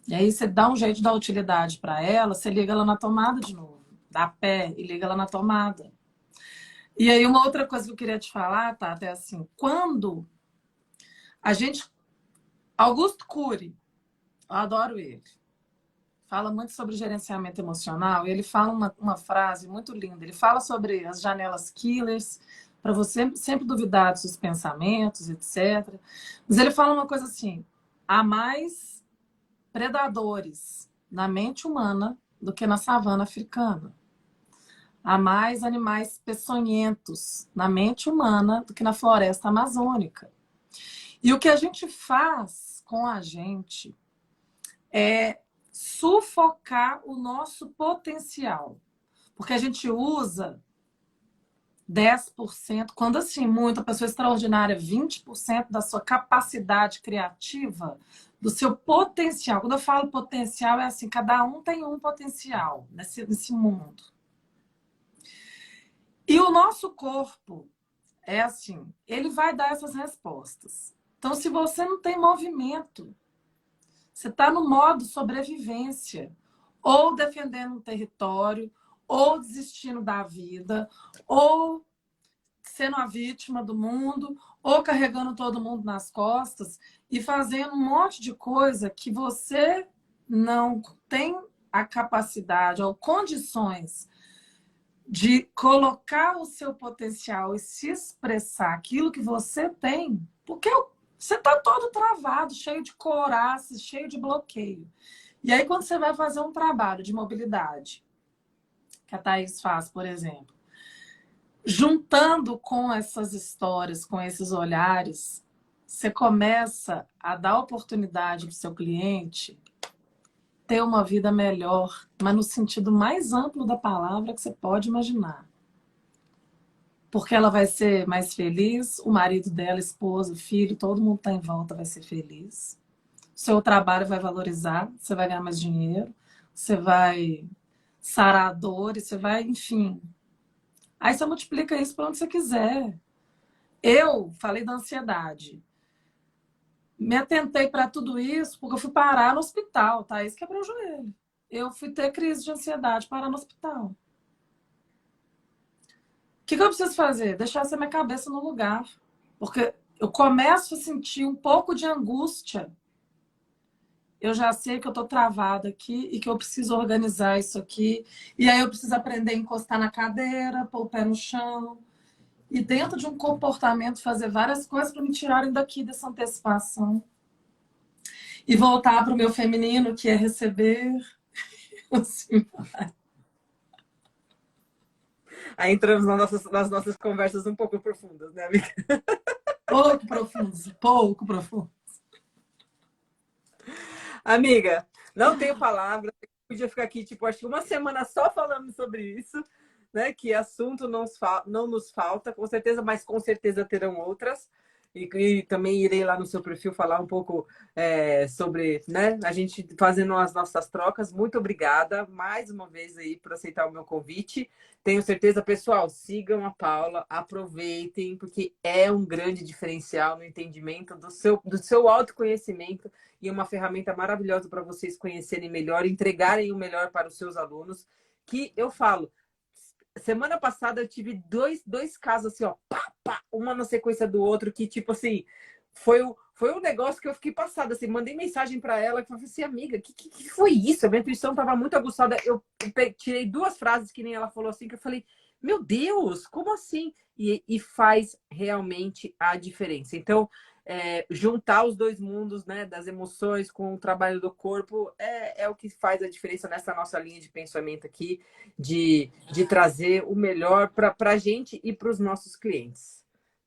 E aí você dá um jeito de dar utilidade para ela, você liga ela na tomada de novo, dá pé e liga ela na tomada. E aí uma outra coisa que eu queria te falar, tá, até assim, quando a gente... Augusto Cury, eu adoro ele. Fala muito sobre gerenciamento emocional e ele fala uma frase muito linda. Ele fala sobre as janelas killers, para você sempre duvidar dos seus pensamentos, etc. Mas ele fala uma coisa assim: há mais predadores na mente humana do que na savana africana. Há mais animais peçonhentos na mente humana do que na floresta amazônica. E o que a gente faz com a gente é sufocar o nosso potencial. Porque a gente usa 10%, quando assim, muita pessoa extraordinária, 20% da sua capacidade criativa, do seu potencial. Quando eu falo potencial, é assim, cada um tem um potencial nesse mundo. E o nosso corpo é assim, ele vai dar essas respostas. Então, se você não tem movimento, você está no modo sobrevivência, ou defendendo um território, ou desistindo da vida, ou sendo a vítima do mundo, ou carregando todo mundo nas costas e fazendo um monte de coisa que você não tem a capacidade ou condições de colocar o seu potencial e se expressar aquilo que você tem, porque você está todo travado, cheio de couraças, cheio de bloqueio. E aí, quando você vai fazer um trabalho de mobilidade, que a Thaís faz, por exemplo, juntando com essas histórias, com esses olhares, você começa a dar oportunidade para o seu cliente ter uma vida melhor, mas no sentido mais amplo da palavra que você pode imaginar. Porque ela vai ser mais feliz, o marido dela, a esposa, o filho, todo mundo está em volta vai ser feliz. O seu trabalho vai valorizar, você vai ganhar mais dinheiro, você vai sarar a dor, você vai, enfim. Aí você multiplica isso para onde você quiser. Eu falei da ansiedade. Me atentei para tudo isso porque eu fui parar no hospital, tá? Isso quebrou o joelho. Eu fui ter crise de ansiedade, parar no hospital. O que eu preciso fazer? Deixar essa minha cabeça no lugar. Porque eu começo a sentir um pouco de angústia. Eu já sei que eu tô travada aqui e que eu preciso organizar isso aqui. E aí eu preciso aprender a encostar na cadeira, pôr o pé no chão. E dentro de um comportamento fazer várias coisas para me tirarem daqui dessa antecipação. E voltar para o meu feminino, que é receber. Assim, Aí entramos nas nossas conversas um pouco profundas, né, amiga? pouco profundos, pouco profundo. Amiga, não tenho palavras. Podia ficar aqui, tipo, acho que uma semana só falando sobre isso, né? Que assunto não nos falta, com certeza, mas com certeza terão outras. E também irei lá no seu perfil falar um pouco sobre, né? A gente fazendo as nossas trocas. Muito obrigada mais uma vez aí por aceitar o meu convite. Tenho certeza, pessoal, sigam a Paula, aproveitem, porque é um grande diferencial no entendimento do seu autoconhecimento e uma ferramenta maravilhosa para vocês conhecerem melhor, entregarem o melhor para os seus alunos. Que eu falo, semana passada eu tive dois casos assim, ó, pá, pá, uma na sequência do outro, que tipo assim, foi um negócio que eu fiquei passada, assim, mandei mensagem para ela, que falei assim, amiga, que foi isso? A minha intuição estava muito aguçada, eu tirei duas frases que nem ela falou assim, que eu falei, meu Deus, como assim? E faz realmente a diferença. Então, juntar os dois mundos, né, das emoções com o trabalho do corpo é o que faz a diferença nessa nossa linha de pensamento aqui, de trazer o melhor para a gente e para os nossos clientes.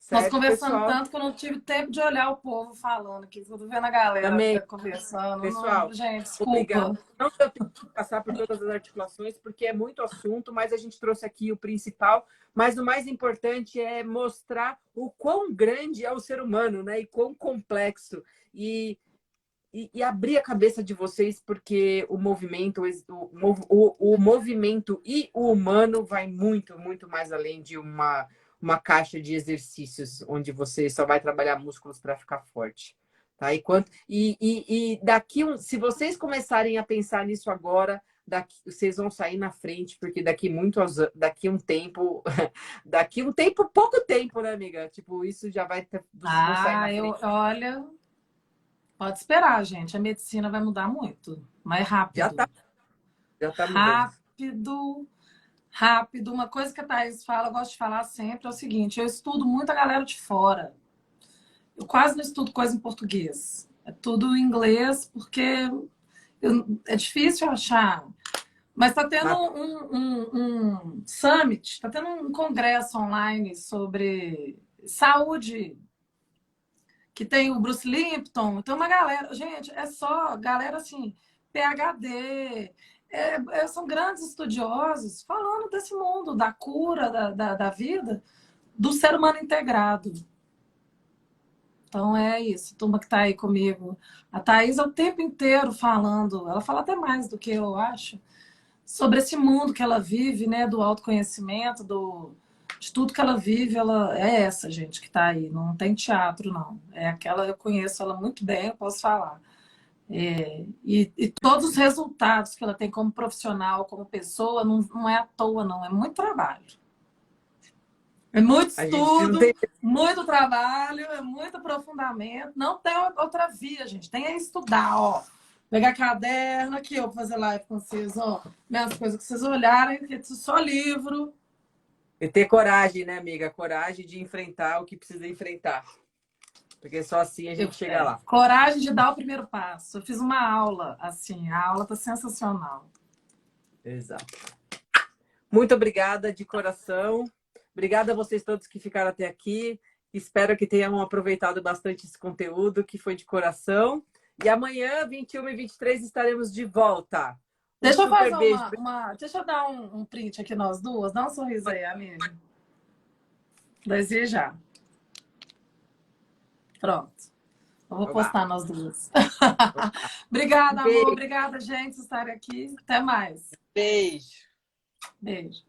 Nós Certo, conversando pessoal? tanto que eu não tive tempo de olhar o povo falando aqui. Eu tô vendo a galera Também, conversando. Não, pessoal, gente, obrigado. desculpa. Não deu tempo de passar por todas as articulações, porque é muito assunto, mas a gente trouxe aqui o principal. Mas o mais importante é mostrar o quão grande é o ser humano, né? E quão complexo. E abrir a cabeça de vocês, porque o movimento e o humano vai muito, muito mais além de uma caixa de exercícios, onde você só vai trabalhar músculos para ficar forte. Tá? E daqui se vocês começarem a pensar nisso agora, vocês vão sair na frente, porque daqui um tempo, pouco tempo, né, amiga? Tipo, isso já vocês vão sair na frente. Olha, pode esperar, gente. A medicina vai mudar muito, mais Já rápido. tá, já tá mudando. Rápido, rápido. Uma coisa que a Thaís fala, eu gosto de falar sempre, é o seguinte: eu estudo muito a galera de fora. Eu quase não estudo coisa em português. É tudo em inglês, porque é difícil achar. Mas está tendo um summit, está tendo um congresso online sobre saúde, que tem o Bruce Lipton, tem uma galera. Gente, é só galera assim, PhD. São grandes estudiosos falando desse mundo, da cura, da vida, do ser humano integrado. Então é isso, turma que está aí comigo. A Thaís é o tempo inteiro falando, ela fala até mais do que eu acho, sobre esse mundo que ela vive, né, do autoconhecimento, de tudo que ela vive. Ela é essa gente que está aí, não tem teatro, não. É aquela, eu conheço ela muito bem, eu posso falar. E todos os resultados que ela tem como profissional, como pessoa, não é à toa, não. É muito trabalho. É muito estudo, muito trabalho, é muito aprofundamento. Não tem outra via, gente. Tem a estudar, ó. Pegar caderno aqui, ó, pra fazer live com vocês, ó. Minhas coisas que vocês olharem, que é só livro. E ter coragem, né, amiga? Coragem de enfrentar o que precisa enfrentar. Porque só assim a gente chega lá. Coragem de dar o primeiro passo. Eu fiz uma aula, assim, a aula tá sensacional. Exato. Muito obrigada de coração. Obrigada a vocês todos que ficaram até aqui. Espero que tenham aproveitado bastante esse conteúdo, que foi de coração. E amanhã, 21 e 23, estaremos de volta. Deixa eu fazer Deixa eu dar um print aqui nós duas. Dá um sorriso aí, amiga. Desejar. Pronto. Eu vou postar nós duas. Obrigada, amor. Obrigada, gente, por estarem aqui. Até mais. Beijo. Beijo.